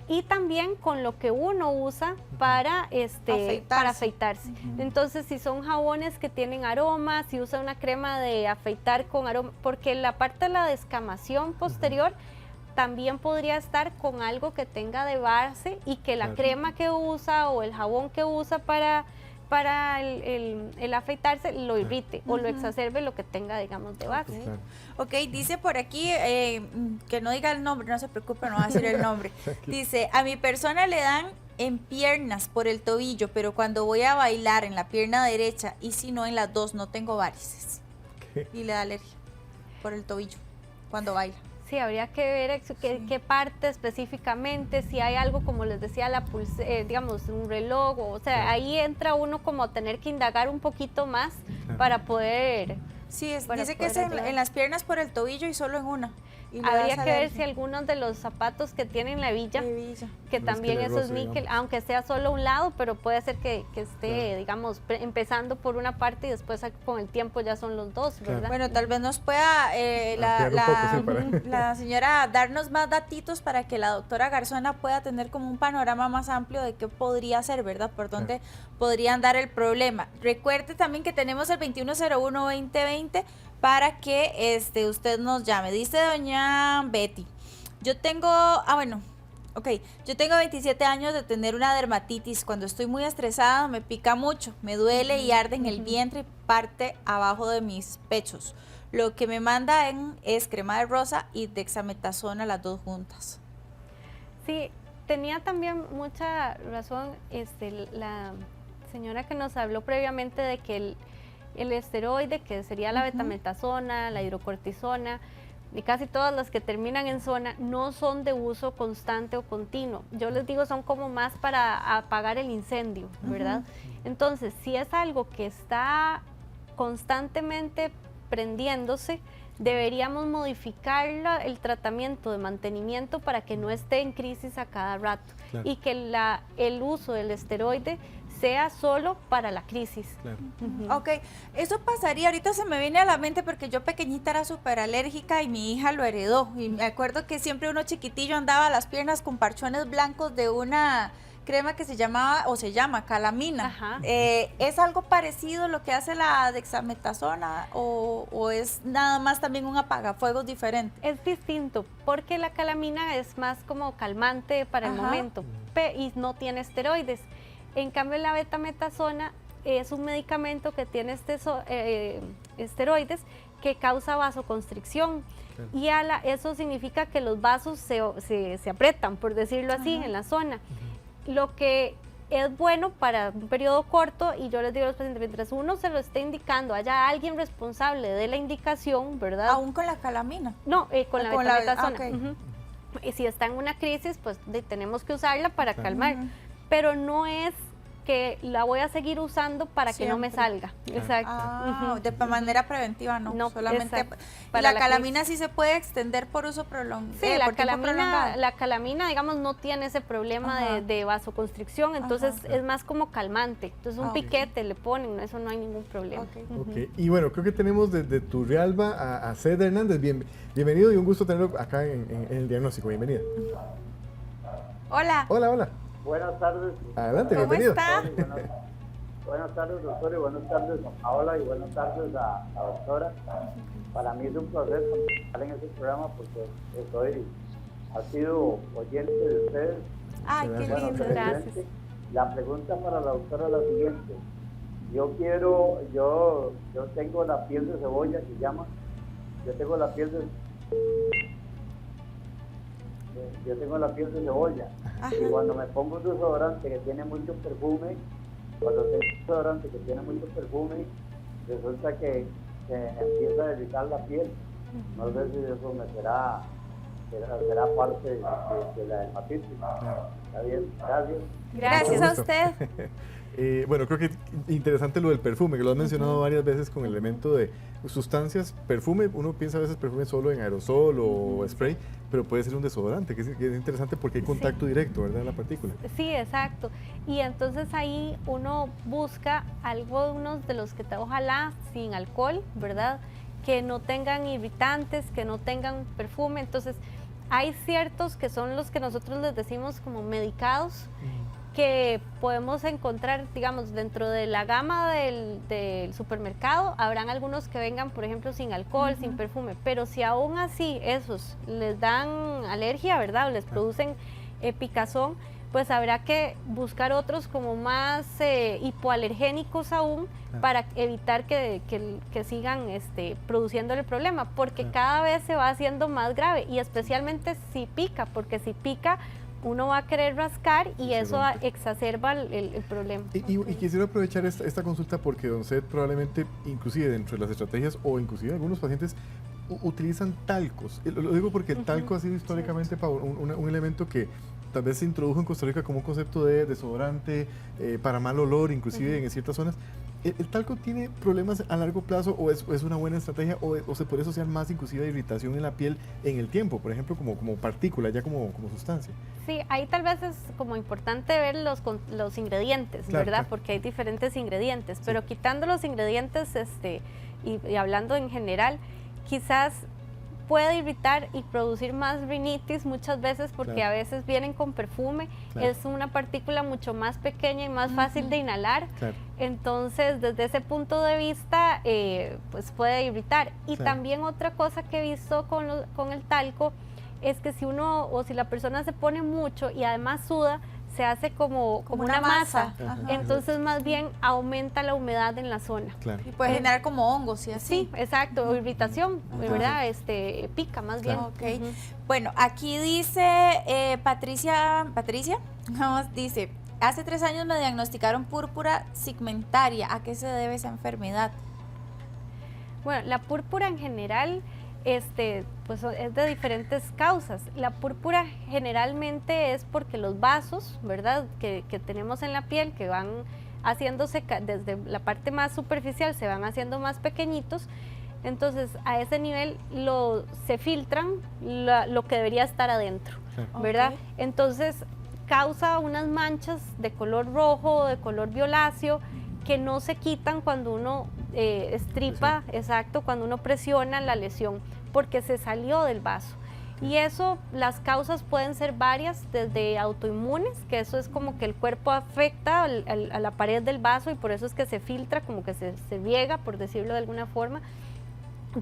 Y también con lo que uno usa para afeitarse. Entonces, si son jabones que tienen aroma, si usa una crema de afeitar con aroma, porque la parte de la descamación posterior también podría estar con algo que tenga de base y que la crema que usa o el jabón que usa para el afeitarse lo irrite o lo exacerbe lo que tenga, digamos, de base. Ok, dice por aquí, que no diga el nombre, no se preocupe, no va a decir el nombre. Dice, a mi persona le dan en piernas por el tobillo, pero cuando voy a bailar en la pierna derecha y si no en las dos, no tengo varices. Y le da alergia por el tobillo cuando baila. Sí, habría que ver qué parte específicamente, si hay algo, como les decía, digamos, un reloj, o sea, ahí entra uno como a tener que indagar un poquito más para poder... Sí, dice que es en las piernas por el tobillo y solo en una. Habría que ver si algunos de los zapatos que tienen la hebilla, que también eso es níquel, aunque sea solo un lado, pero puede ser que esté, digamos, empezando por una parte y después con el tiempo ya son los dos, ¿verdad? Bueno, tal vez nos pueda la señora darnos más datitos para que la doctora Garzona pueda tener como un panorama más amplio de qué podría ser, ¿verdad? Por dónde podría andar el problema. Recuerde también que tenemos el 2101-2020 para que usted nos llame. Dice doña Betty, yo tengo 27 años de tener una dermatitis. Cuando estoy muy estresada me pica mucho, me duele y arde en el vientre y parte abajo de mis pechos. Lo que me manda es crema de rosa y dexametasona, las dos juntas. Sí, tenía también mucha razón la señora que nos habló previamente de que el esteroide, que sería la betametasona, la hidrocortisona, y casi todas las que terminan en zona, no son de uso constante o continuo. Yo les digo, son como más para apagar el incendio, ¿verdad? Entonces, si es algo que está constantemente prendiéndose, deberíamos modificar el tratamiento de mantenimiento para que no esté en crisis a cada rato, Claro. y que el uso del esteroide sea solo para la crisis. Claro. Ok, eso pasaría, ahorita se me viene a la mente porque yo pequeñita era súper alérgica y mi hija lo heredó. Y me acuerdo que siempre uno chiquitillo andaba a las piernas con parchones blancos de una crema que se llamaba o se llama calamina. Ajá. ¿Es algo parecido lo que hace la dexametasona o es nada más también un apagafuegos diferente? Es distinto, porque la calamina es más como calmante para el Ajá. momento y no tiene esteroides. En cambio, la betametasona es un medicamento que tiene esteroides que causa vasoconstricción. Claro. Y eso significa que los vasos se aprietan, por decirlo así, Ajá. en la zona. Lo que es bueno para un periodo corto, y yo les digo a los pacientes, mientras uno se lo esté indicando, haya alguien responsable de la indicación, ¿verdad? Aún con la calamina. No, con la Con la- betametasona. ok. Ujú. Y si está en una crisis, pues tenemos que usarla para Claro. calmar. Ujú. Pero no es que la voy a seguir usando para que no me Siempre. salga. Exacto. Ah, Ujú. de manera preventiva no, No, solamente exacto. y Para la la calamina sí se puede extender por uso prolongado. Sí, la calamina, digamos, no tiene ese problema Ajá. de vasoconstricción, entonces Ajá. es más como calmante. Entonces un Ah, ok. piquete le ponen, eso no hay ningún problema. Ok. Ujú. Ok, y bueno, creo que tenemos desde Turrialba a Ceda Hernández. Bienvenido y un gusto tenerlo acá en el diagnóstico. Bienvenida. Hola, Hola, hola. Buenas tardes. Adelante, ¿cómo bienvenido. está? Buenas tardes, doctor, y buenas tardes a Paola, y buenas tardes a la doctora. Para mí es un placer participar en este programa porque ha sido oyente de ustedes. Ay, qué Bueno, lindo. gracias. excelente. La pregunta para la doctora es la siguiente. Yo tengo la piel de cebolla, que llama. Yo tengo la piel de cebolla. Ajá. Y cuando me pongo un desodorante que tiene mucho perfume, resulta que se empieza a irritar la piel. No sé si eso me será parte de la dermatitis. Está bien, gracias. Gracias Mucho a gusto. usted. Bueno, creo que interesante lo del perfume, que lo has mencionado varias veces con el elemento de sustancias. Perfume, uno piensa a veces perfume solo en aerosol o spray, pero puede ser un desodorante, que es interesante porque hay contacto directo, ¿verdad?, en la partícula. Sí, exacto. Y entonces ahí uno busca algunos de los que ojalá sin alcohol, ¿verdad? Que no tengan irritantes, que no tengan perfume. Entonces hay ciertos que son los que nosotros les decimos como medicados, que podemos encontrar, digamos, dentro de la gama del supermercado. Habrán algunos que vengan, por ejemplo, sin alcohol, sin perfume, pero si aún así esos les dan alergia, ¿verdad?, o les producen picazón, pues habrá que buscar otros como más hipoalergénicos aún, para evitar que sigan produciendo el problema, porque cada vez se va haciendo más grave, y especialmente si pica, porque si pica uno va a querer rascar y se eso rompe. exacerba el problema. Y quisiera aprovechar esta consulta porque don Seth probablemente, inclusive dentro de las estrategias o inclusive algunos pacientes utilizan talcos. Lo digo porque el talco ha sido históricamente un elemento que tal vez se introdujo en Costa Rica como un concepto de desodorante, para mal olor, inclusive en ciertas zonas. ¿El talco tiene problemas a largo plazo o es una buena estrategia o se puede asociar más inclusive a irritación en la piel en el tiempo, por ejemplo, como partícula, ya como sustancia? Sí, ahí tal vez es como importante ver los ingredientes, Claro, ¿verdad? claro. Porque hay diferentes ingredientes, Sí. pero quitando los ingredientes y hablando en general, quizás puede irritar y producir más rinitis muchas veces porque Claro. a veces vienen con perfume, Claro. es una partícula mucho más pequeña y más fácil de inhalar. Claro. Entonces, desde ese punto de vista, pues puede irritar. Y Claro. también otra cosa que he visto con el talco es que si uno o si la persona se pone mucho y además suda, se hace como una masa. Ajá. Entonces, más bien aumenta la humedad en la zona. Claro. Y puede generar como hongos y así. Sí, exacto, o irritación, Ajá. ¿verdad? Pica más bien. Ok. Ujú. Bueno, aquí dice Patricia, dice, hace 3 años me diagnosticaron púrpura pigmentaria. ¿A qué se debe esa enfermedad? Bueno, la púrpura en general pues es de diferentes causas. La púrpura generalmente es porque los vasos, ¿verdad?, que tenemos en la piel, que van haciéndose, desde la parte más superficial se van haciendo más pequeñitos. Entonces, a ese nivel se filtran lo que debería estar adentro, ¿verdad? Ok. Entonces, causa unas manchas de color rojo, de color violáceo, que no se quitan cuando uno estripa, exacto, cuando uno presiona la lesión, porque se salió del vaso. Y eso, las causas pueden ser varias, desde autoinmunes, que eso es como que el cuerpo afecta a la pared del vaso y por eso es que se filtra, como que se riega, por decirlo de alguna forma.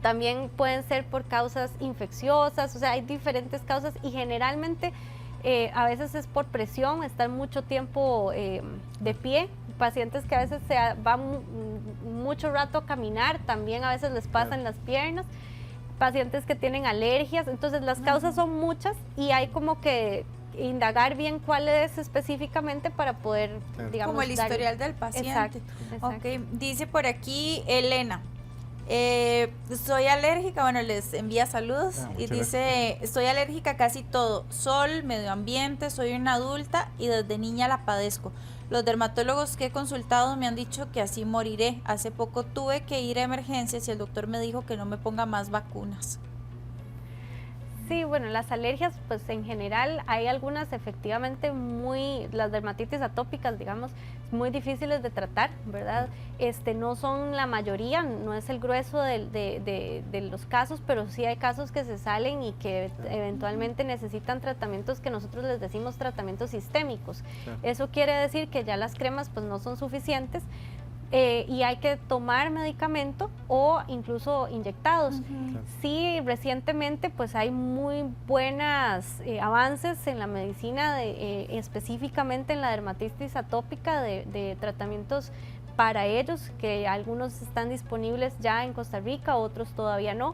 También pueden ser por causas infecciosas, o sea, hay diferentes causas y generalmente a veces es por presión, estar mucho tiempo de pie. Pacientes que a veces van mucho rato a caminar, también a veces les pasa en las piernas. Pacientes que tienen alergias, entonces las causas son muchas y hay como que indagar bien cuál es específicamente para poder, digamos, como el historial del paciente. Exacto. Ok, dice por aquí Elena, soy alérgica, bueno, les envía saludos y dice, estoy alérgica a casi todo, sol, medio ambiente, soy una adulta y desde niña la padezco. Los dermatólogos que he consultado me han dicho que así moriré. Hace poco tuve que ir a emergencias y el doctor me dijo que no me ponga más vacunas. Sí, bueno, las alergias, pues en general hay algunas efectivamente las dermatitis atópicas, digamos, muy difíciles de tratar, ¿verdad? No son la mayoría, no es el grueso de los casos, pero sí hay casos que se salen y que eventualmente necesitan tratamientos que nosotros les decimos tratamientos sistémicos. Eso quiere decir que ya las cremas pues no son suficientes, y hay que tomar medicamento o incluso inyectados. Sí, recientemente pues hay muy buenos avances en la medicina, específicamente en la dermatitis atópica, de tratamientos para ellos, que algunos están disponibles ya en Costa Rica, otros todavía no.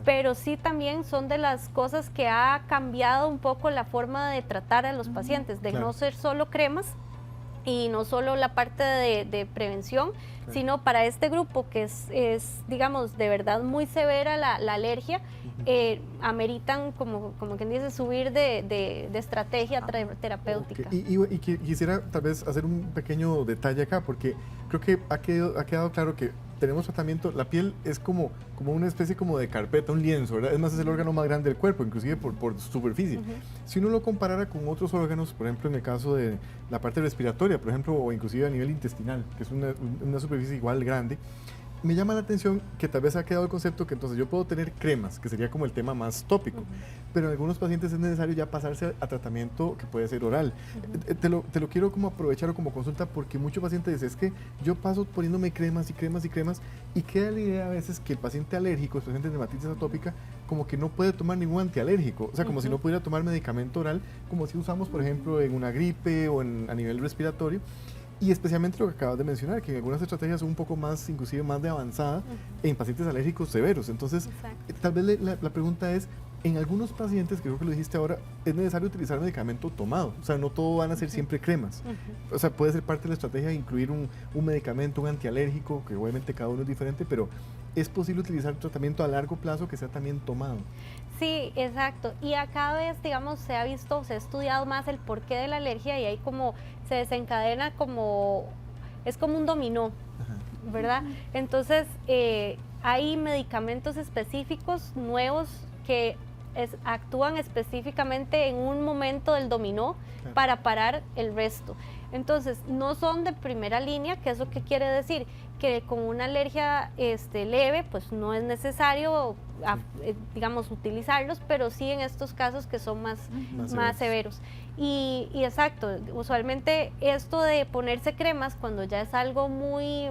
Pero sí también son de las cosas que ha cambiado un poco la forma de tratar a los pacientes, de no ser solo cremas, y no solo la parte de prevención, sino para este grupo que es, digamos, de verdad muy severa la alergia, ameritan, como quien dice, subir de estrategia terapéutica. Y quisiera tal vez hacer un pequeño detalle acá, porque creo que ha quedado claro que tenemos tratamiento, la piel es como una especie como de carpeta, un lienzo, ¿verdad? Es más, es el órgano más grande del cuerpo, inclusive por superficie. Si uno lo comparara con otros órganos, por ejemplo, en el caso de la parte respiratoria, por ejemplo, o inclusive a nivel intestinal, que es una superficie igual grande, me llama la atención que tal vez ha quedado el concepto que entonces yo puedo tener cremas, que sería como el tema más tópico, pero en algunos pacientes es necesario ya pasarse a tratamiento que puede ser oral. Te lo quiero como aprovechar o como consulta, porque muchos pacientes dicen, es que yo paso poniéndome cremas y cremas y cremas, y queda la idea a veces que el paciente alérgico, el paciente de dermatitis atópica, como que no puede tomar ningún antialérgico, o sea, como si no pudiera tomar medicamento oral, como si usamos, por ejemplo, en una gripe o a nivel respiratorio. Y especialmente lo que acabas de mencionar, que en algunas estrategias son un poco más, inclusive más de avanzada, en pacientes alérgicos severos. Entonces, tal vez la pregunta es, en algunos pacientes, que creo que lo dijiste ahora, es necesario utilizar medicamento tomado. O sea, no todo van a ser siempre cremas. O sea, puede ser parte de la estrategia incluir un medicamento, un antialérgico, que obviamente cada uno es diferente, pero es posible utilizar tratamiento a largo plazo que sea también tomado. Sí, exacto. Y a cada vez, digamos, se ha estudiado más el porqué de la alergia y ahí como se desencadena es como un dominó, ¿verdad? Entonces, hay medicamentos específicos nuevos que actúan específicamente en un momento del dominó para parar el resto. Entonces, no son de primera línea, que eso qué quiere decir, que con una alergia leve, pues no es necesario, digamos, utilizarlos, pero sí en estos casos que son más severos. Y exacto, usualmente esto de ponerse cremas cuando ya es algo muy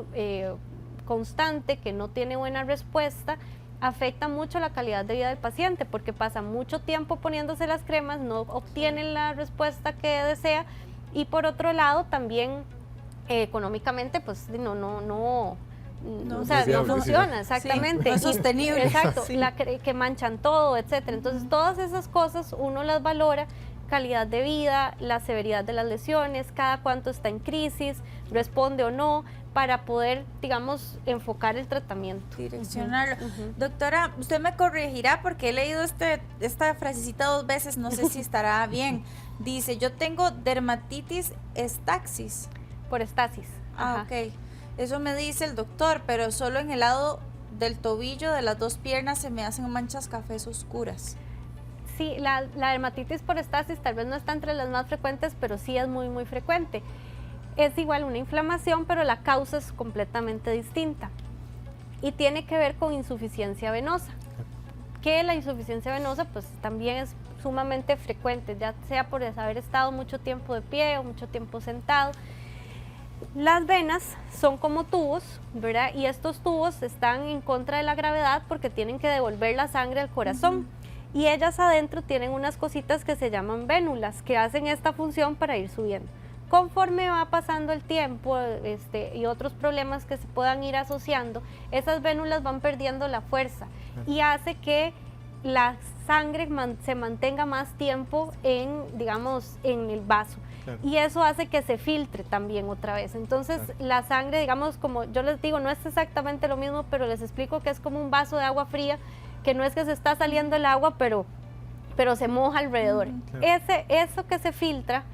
constante, que no tiene buena respuesta, afecta mucho la calidad de vida del paciente, porque pasa mucho tiempo poniéndose las cremas, no obtienen la respuesta que desea, y por otro lado también económicamente pues no funciona, exactamente. No es sostenible. Exacto, que manchan todo, etcétera. Entonces todas esas cosas uno las valora, calidad de vida, la severidad de las lesiones, cada cuánto está en crisis, responde o no, para poder, digamos, enfocar el tratamiento. Direccionarlo. Doctora, usted me corregirá porque he leído esta frasecita 2 veces, no sé si estará bien. Dice, yo tengo dermatitis estaxis. Por estasis. Ajá. Ok. Eso me dice el doctor, pero solo en el lado del tobillo de las dos piernas se me hacen manchas cafés oscuras. Sí, la dermatitis por estasis tal vez no está entre las más frecuentes, pero sí es muy, muy frecuente. Es igual una inflamación, pero la causa es completamente distinta. Y tiene que ver con insuficiencia venosa. Que la insuficiencia venosa pues también es sumamente frecuente, ya sea por haber estado mucho tiempo de pie o mucho tiempo sentado. Las venas son como tubos, ¿verdad? Y estos tubos están en contra de la gravedad porque tienen que devolver la sangre al corazón. Y ellas adentro tienen unas cositas que se llaman vénulas, que hacen esta función para ir subiendo. Conforme va pasando el tiempo y otros problemas que se puedan ir asociando, esas vénulas van perdiendo la fuerza y hace que la sangre se mantenga más tiempo digamos, en el vaso. Claro. Y eso hace que se filtre también otra vez. Entonces, claro, la sangre, digamos, como yo les digo, no es exactamente lo mismo, pero les explico que es como un vaso de agua fría, que no es que se está saliendo el agua, pero se moja alrededor. Claro. Eso que se filtra,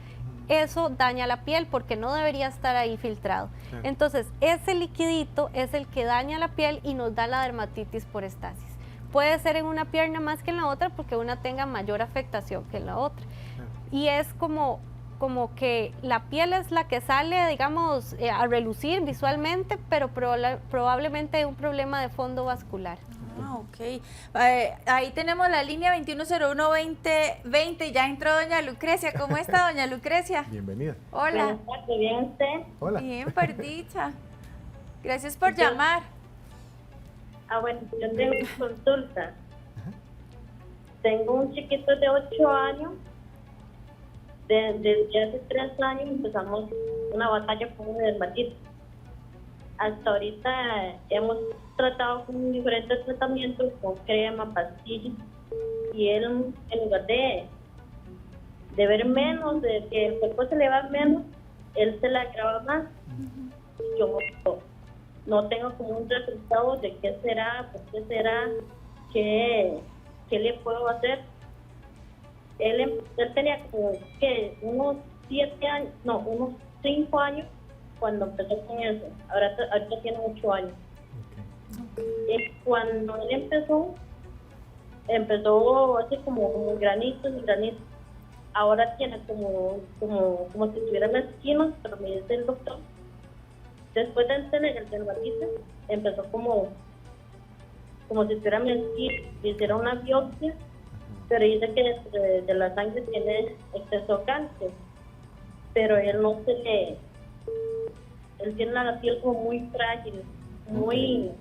eso daña la piel porque no debería estar ahí filtrado. Claro. Entonces, ese liquidito es el que daña la piel y nos da la dermatitis por estasis. Puede ser en una pierna más que en la otra porque una tenga mayor afectación que en la otra. Claro. Y es como que la piel es la que sale, digamos, a relucir visualmente, pero probablemente hay un problema de fondo vascular. Ah, ok. Ahí tenemos la línea 2101-2020. Ya entró doña Lucrecia. ¿Cómo está, doña Lucrecia? Bienvenida. Hola. ¿Bien usted? Hola. Bien, por dicha. Gracias por llamar. Bueno, yo tengo una consulta. Tengo un chiquito de 8 años. Desde hace 3 años empezamos una batalla con una dermatitis. Hasta ahorita hemos tratado con diferentes tratamientos, con crema, pastillas, y él, en lugar de ver menos, de que el cuerpo se le va menos, él se le agrava más. Yo no tengo como un resultado de qué será, por qué será, qué le puedo hacer. Él tenía como que unos 5 años cuando empezó con eso. Ahorita tiene 8 años. Okay. Cuando él empezó así como granitos y granitos. Ahora tiene como si tuviera mezquinos, pero me dice el doctor. Después de tener el dermatitis, empezó como si tuviera mezquinos. Le hicieron una biopsia, pero dice que de la sangre tiene exceso de cáncer. Pero él él tiene la piel como muy frágil, muy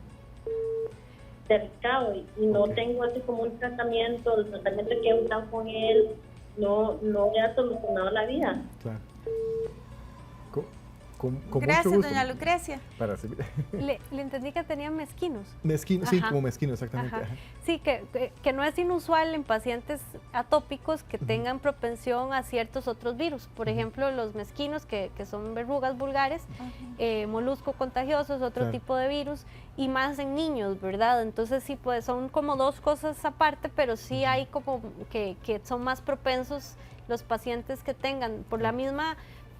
delicado, y no tengo así como un tratamiento, el tratamiento que he usado con él no le ha solucionado la vida. Claro. Con gracias, mucho gusto. doña Lucrecia. Le entendí que tenía mezquinos. Mezquino, sí, como mezquino, exactamente. Ajá. Sí, que no es inusual en pacientes atópicos que tengan propensión a ciertos otros virus. Por ejemplo, los mezquinos, que son verrugas vulgares, molusco contagiosos, otro tipo de virus, y más en niños, ¿verdad? Entonces sí, pues son como dos cosas aparte, pero sí hay como que son más propensos los pacientes que tengan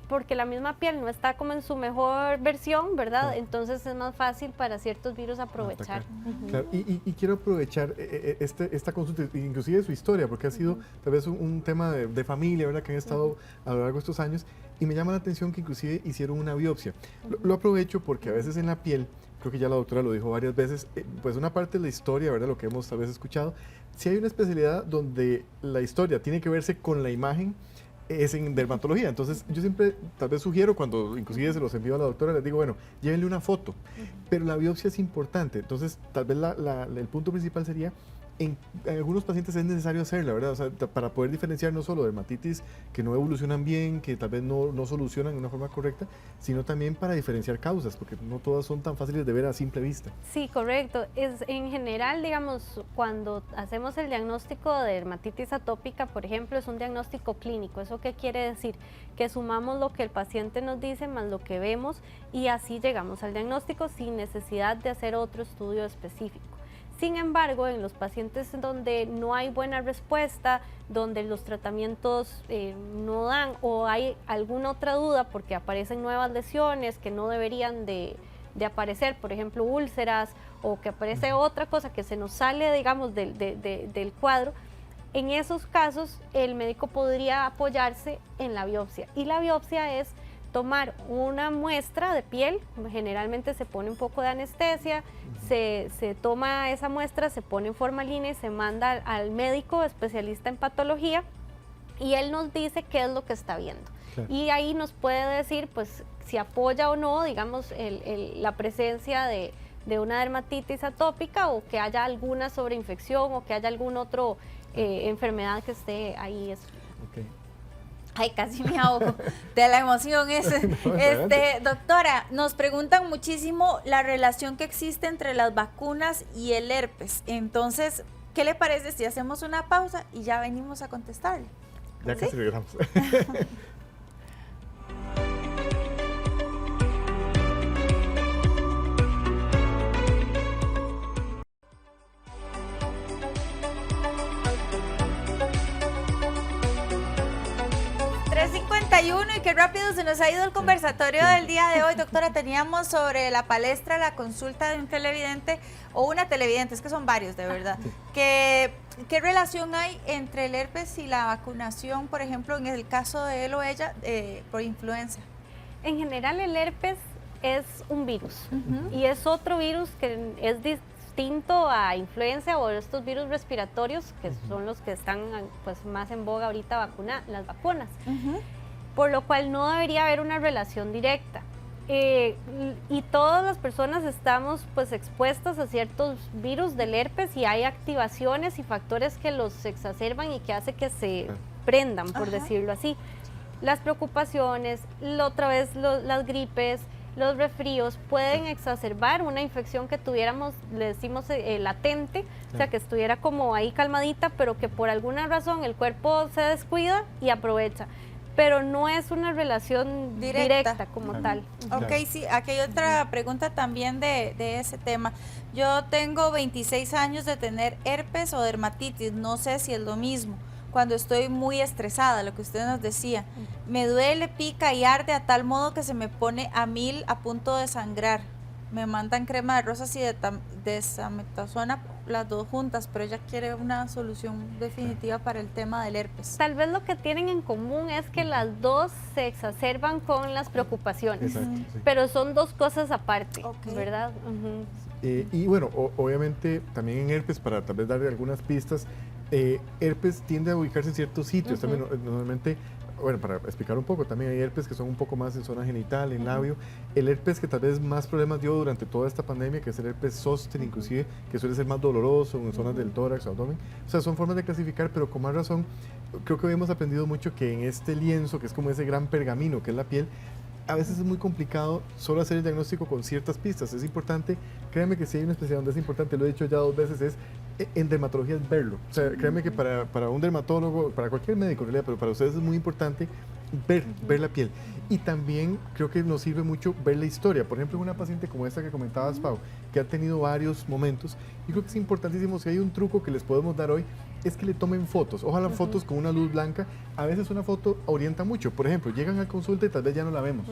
porque la misma piel no está como en su mejor versión, ¿verdad? Claro. Entonces es más fácil para ciertos virus aprovechar. Claro. Y quiero aprovechar esta consulta, inclusive su historia, porque ha sido tal vez un tema de familia, ¿verdad? Que han estado a lo largo de estos años, y me llama la atención que inclusive hicieron una biopsia. Lo aprovecho porque a veces en la piel, creo que ya la doctora lo dijo varias veces, pues una parte de la historia, ¿verdad? Lo que hemos tal vez escuchado, si hay una especialidad donde la historia tiene que verse con la imagen, es en dermatología. Entonces yo siempre tal vez sugiero, cuando inclusive se los envío a la doctora, les digo, bueno, llévenle una foto, pero la biopsia es importante. Entonces tal vez el punto principal sería, en algunos pacientes es necesario hacerla, ¿verdad? O sea, para poder diferenciar no solo dermatitis que no evolucionan bien, que tal vez no solucionan de una forma correcta, sino también para diferenciar causas, porque no todas son tan fáciles de ver a simple vista. Sí, correcto. En general, digamos, cuando hacemos el diagnóstico de dermatitis atópica, por ejemplo, es un diagnóstico clínico. ¿Eso qué quiere decir? Que sumamos lo que el paciente nos dice más lo que vemos, y así llegamos al diagnóstico sin necesidad de hacer otro estudio específico. Sin embargo, en los pacientes donde no hay buena respuesta, donde los tratamientos no dan o hay alguna otra duda porque aparecen nuevas lesiones que no deberían de aparecer, por ejemplo úlceras, o que aparece otra cosa que se nos sale, digamos, del cuadro, en esos casos el médico podría apoyarse en la biopsia. Y la biopsia es tomar una muestra de piel, generalmente se pone un poco de anestesia, se toma esa muestra, se pone en formalina y se manda al médico especialista en patología y él nos dice qué es lo que está viendo. Claro. Y ahí nos puede decir pues si apoya o no, digamos, la presencia de una dermatitis atópica o que haya alguna sobreinfección o que haya alguna otra enfermedad que esté ahí. Okay. Ay, casi me ahogo de la emoción. Doctora, nos preguntan muchísimo la relación que existe entre las vacunas y el herpes. Entonces, ¿qué le parece si hacemos una pausa y ya venimos a contestarle? Ya casi regresamos. 3:51 y qué rápido se nos ha ido el conversatorio del día de hoy. Doctora, teníamos sobre la palestra la consulta de un televidente o una televidente, es que son varios de verdad. ¿Qué relación hay entre el herpes y la vacunación, por ejemplo, en el caso de él o ella por influenza? En general el herpes es un virus y es otro virus que es distinto a influenza o estos virus respiratorios que son los que están pues más en boga ahorita las vacunas, por lo cual no debería haber una relación directa. Y todas las personas estamos pues expuestas a ciertos virus del herpes y hay activaciones y factores que los exacerban y que hace que se prendan, por decirlo así. Las preocupaciones, otra vez las gripes, los resfríos pueden exacerbar una infección que tuviéramos, le decimos latente, o sea que estuviera como ahí calmadita, pero que por alguna razón el cuerpo se descuida y aprovecha. Pero no es una relación directa como tal. Ok, sí, aquí hay otra pregunta también de ese tema. Yo tengo 26 años de tener herpes o dermatitis, no sé si es lo mismo. Cuando estoy muy estresada, lo que usted nos decía, me duele, pica y arde a tal modo que se me pone a 1000 a punto de sangrar. Me mandan crema de rosas y de desametasona, las dos juntas, pero ella quiere una solución definitiva para el tema del herpes. Tal vez lo que tienen en común es que las dos se exacerban con las preocupaciones, pero son dos cosas aparte, ¿verdad? Y bueno, obviamente también en herpes, para tal vez darle algunas pistas, herpes tiende a ubicarse en ciertos sitios, también normalmente. Bueno, para explicar un poco, también hay herpes que son un poco más en zona genital, en labio. El herpes que tal vez más problemas dio durante toda esta pandemia, que es el herpes zóster, inclusive, que suele ser más doloroso en zonas del tórax o abdomen. O sea, son formas de clasificar, pero con más razón, creo que hemos aprendido mucho que en este lienzo, que es como ese gran pergamino que es la piel, a veces es muy complicado solo hacer el diagnóstico con ciertas pistas. Es importante, créanme que si hay una especialidad donde es importante, lo he dicho ya 2 veces, es en dermatología es verlo. O sea, créanme que para un dermatólogo, para cualquier médico en realidad, pero para ustedes es muy importante ver la piel. Y también creo que nos sirve mucho ver la historia. Por ejemplo, una paciente como esta que comentabas, Pau, que ha tenido varios momentos, yo creo que es importantísimo, si hay un truco que les podemos dar hoy, es que le tomen fotos. Ojalá fotos con una luz blanca. A veces una foto orienta mucho. Por ejemplo, llegan a consulta y tal vez ya no la vemos.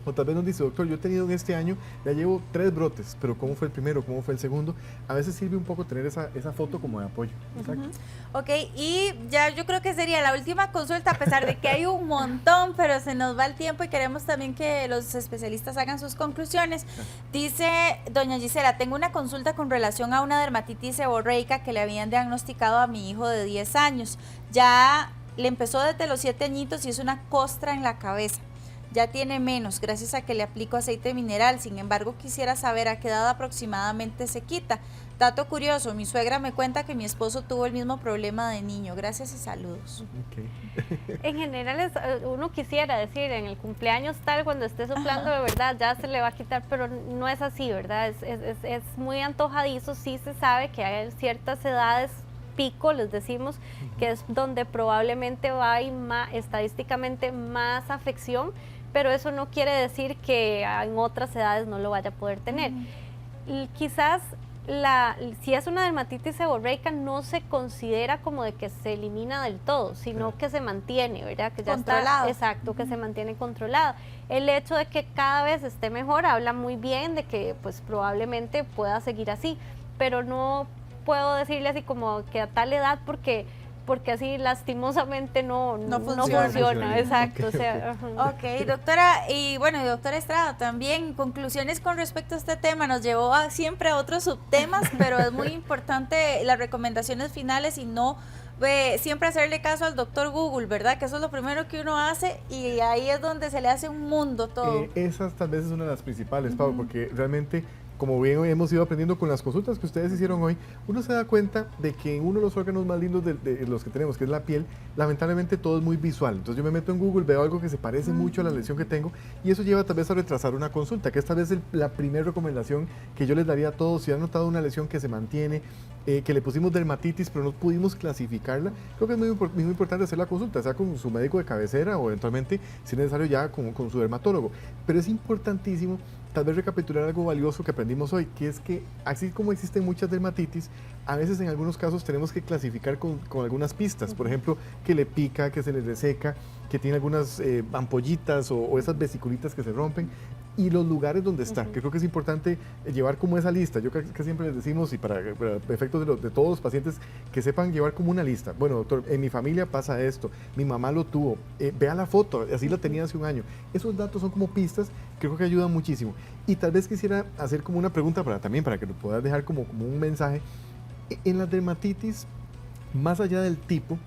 O tal vez nos dice, doctor, yo he tenido en este año, ya llevo 3 brotes, pero ¿cómo fue el primero? ¿Cómo fue el segundo? A veces sirve un poco tener esa foto como de apoyo. Exacto. Ok, y ya yo creo que sería la última consulta, a pesar de que hay un montón, pero se nos va el tiempo y queremos también que los especialistas hagan sus conclusiones. Dice doña Gisela, tengo una consulta con relación a una dermatitis seborreica que le habían diagnosticado a mi hijo de 10 años. Ya le empezó desde los 7 añitos y es una costra en la cabeza. Ya tiene menos, gracias a que le aplico aceite mineral. Sin embargo, quisiera saber a qué edad aproximadamente se quita. Dato curioso, mi suegra me cuenta que mi esposo tuvo el mismo problema de niño. Gracias y saludos. En general, uno quisiera decir, en el cumpleaños tal, cuando esté soplando de verdad, ya se le va a quitar, pero no es así, ¿verdad? Es muy antojadizo, sí se sabe que hay ciertas edades pico, les decimos, que es donde probablemente va a ir estadísticamente más afección, pero eso no quiere decir que en otras edades no lo vaya a poder tener. Y quizás si es una dermatitis seborreica, no se considera como de que se elimina del todo, sino que se mantiene, ¿verdad? Que ya controlado. está, exacto, que se mantiene controlado. El hecho de que cada vez esté mejor habla muy bien de que pues probablemente pueda seguir así, pero no puedo decirle así como que a tal edad porque así lastimosamente no funciona. Exacto. Okay, o sea, Ok, doctora, y bueno, doctora Estrada, también conclusiones con respecto a este tema, nos llevó siempre a otros subtemas, pero es muy importante las recomendaciones finales y no siempre hacerle caso al doctor Google, ¿verdad? Que eso es lo primero que uno hace y ahí es donde se le hace un mundo todo. Esas tal vez es una de las principales, Pau, porque realmente, como bien hemos ido aprendiendo con las consultas que ustedes hicieron hoy, uno se da cuenta de que en uno de los órganos más lindos de los que tenemos, que es la piel, lamentablemente todo es muy visual. Entonces yo me meto en Google, veo algo que se parece mucho a la lesión que tengo y eso lleva tal vez a retrasar una consulta, que esta vez es la primera recomendación que yo les daría a todos. Si han notado una lesión que se mantiene, que le pusimos dermatitis pero no pudimos clasificarla, creo que es muy importante hacer la consulta, sea con su médico de cabecera o eventualmente, si es necesario, ya con su dermatólogo. Pero es importantísimo tal vez recapitular algo valioso que aprendimos hoy, que es que así como existen muchas dermatitis, a veces en algunos casos tenemos que clasificar con algunas pistas, por ejemplo, que le pica, que se le reseca, que tiene algunas ampollitas o esas vesiculitas que se rompen, y los lugares donde está, que creo que es importante llevar como esa lista. Yo que siempre les decimos, y para efectos de todos los pacientes, que sepan llevar como una lista. Bueno, doctor, en mi familia pasa esto, mi mamá lo tuvo, vea la foto, así la tenía hace un año. Esos datos son como pistas que creo que ayudan muchísimo. Y tal vez quisiera hacer como una pregunta también para que lo puedas dejar como un mensaje. En la dermatitis, más allá del tipo,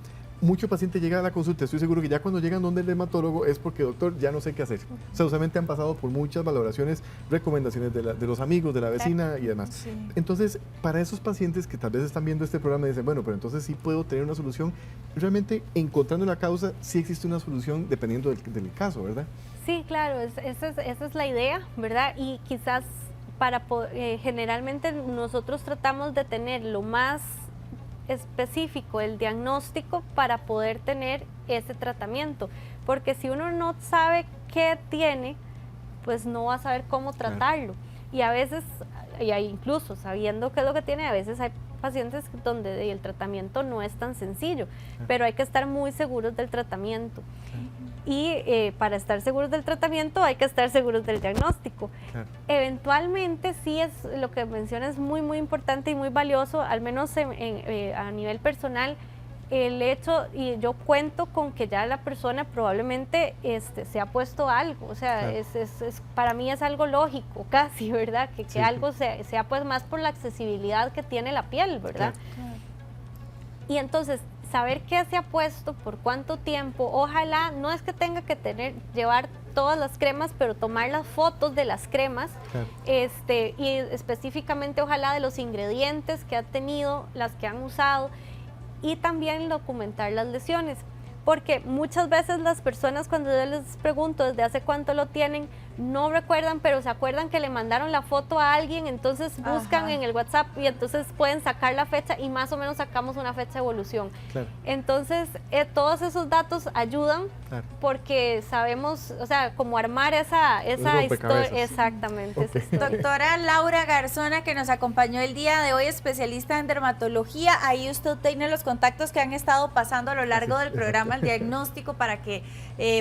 mucho paciente llega a la consulta, estoy seguro que ya cuando llegan donde el dermatólogo es porque, doctor, ya no sé qué hacer. O sea, usualmente han pasado por muchas valoraciones, recomendaciones de los amigos, de la vecina y demás. Sí. Entonces, para esos pacientes que tal vez están viendo este programa y dicen, bueno, pero entonces sí puedo tener una solución, realmente encontrando la causa, sí existe una solución dependiendo del caso, ¿verdad? Sí, claro, esa es la idea, ¿verdad? Y quizás generalmente nosotros tratamos de tener lo más específico el diagnóstico para poder tener ese tratamiento, porque si uno no sabe qué tiene, pues no va a saber cómo tratarlo. Y a veces, incluso sabiendo qué es lo que tiene, a veces hay pacientes donde el tratamiento no es tan sencillo, pero hay que estar muy seguros del tratamiento. Y para estar seguros del tratamiento hay que estar seguros del diagnóstico. Eventualmente sí es lo que menciona, es muy muy importante y muy valioso, al menos a nivel personal, el hecho, y yo cuento con que ya la persona probablemente se ha puesto algo, o sea, para mí es algo lógico casi, ¿verdad? Que algo sea pues más por la accesibilidad que tiene la piel, ¿verdad? Y entonces, saber qué se ha puesto, por cuánto tiempo, ojalá, no es que tenga que llevar todas las cremas, pero tomar las fotos de las cremas, y específicamente ojalá de los ingredientes que ha tenido, las que han usado, y también documentar las lesiones, porque muchas veces las personas, cuando yo les pregunto desde hace cuánto lo tienen, no recuerdan, pero se acuerdan que le mandaron la foto a alguien, entonces buscan en el WhatsApp y entonces pueden sacar la fecha y más o menos sacamos una fecha de evolución. Entonces, todos esos datos ayudan porque sabemos, o sea, como armar esa historia. Exactamente. Doctora Laura Garzona, que nos acompañó el día de hoy, especialista en dermatología. Ahí usted tiene los contactos que han estado pasando a lo largo del programa, el diagnóstico, para que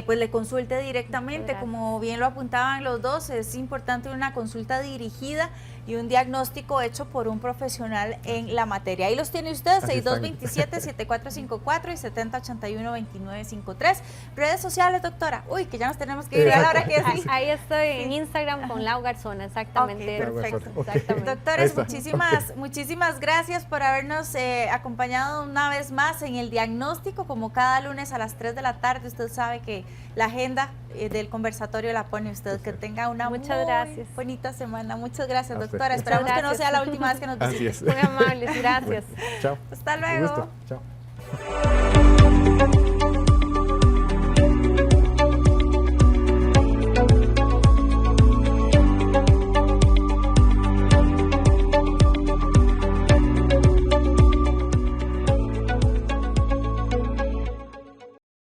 pues le consulte directamente. Como bien lo apuntaban los dos, es importante una consulta dirigida y un diagnóstico hecho por un profesional en la materia. Ahí los tiene usted, 6227-7454 y 7081-2953. Redes sociales, doctora. Uy, que ya nos tenemos que ir a la hora que sí. Ahí estoy en Instagram con Lau Garzona, exactamente. Perfecto. Doctores, muchísimas gracias por habernos acompañado una vez más en el diagnóstico, como cada lunes a las 3 de la tarde. Usted sabe que la agenda del conversatorio la pone usted. Que tenga una muy bonita semana. Muchas gracias, doctora. Esperamos que no sea la última vez que nos visite. Muy amables, gracias. Chao. Hasta luego. Chao.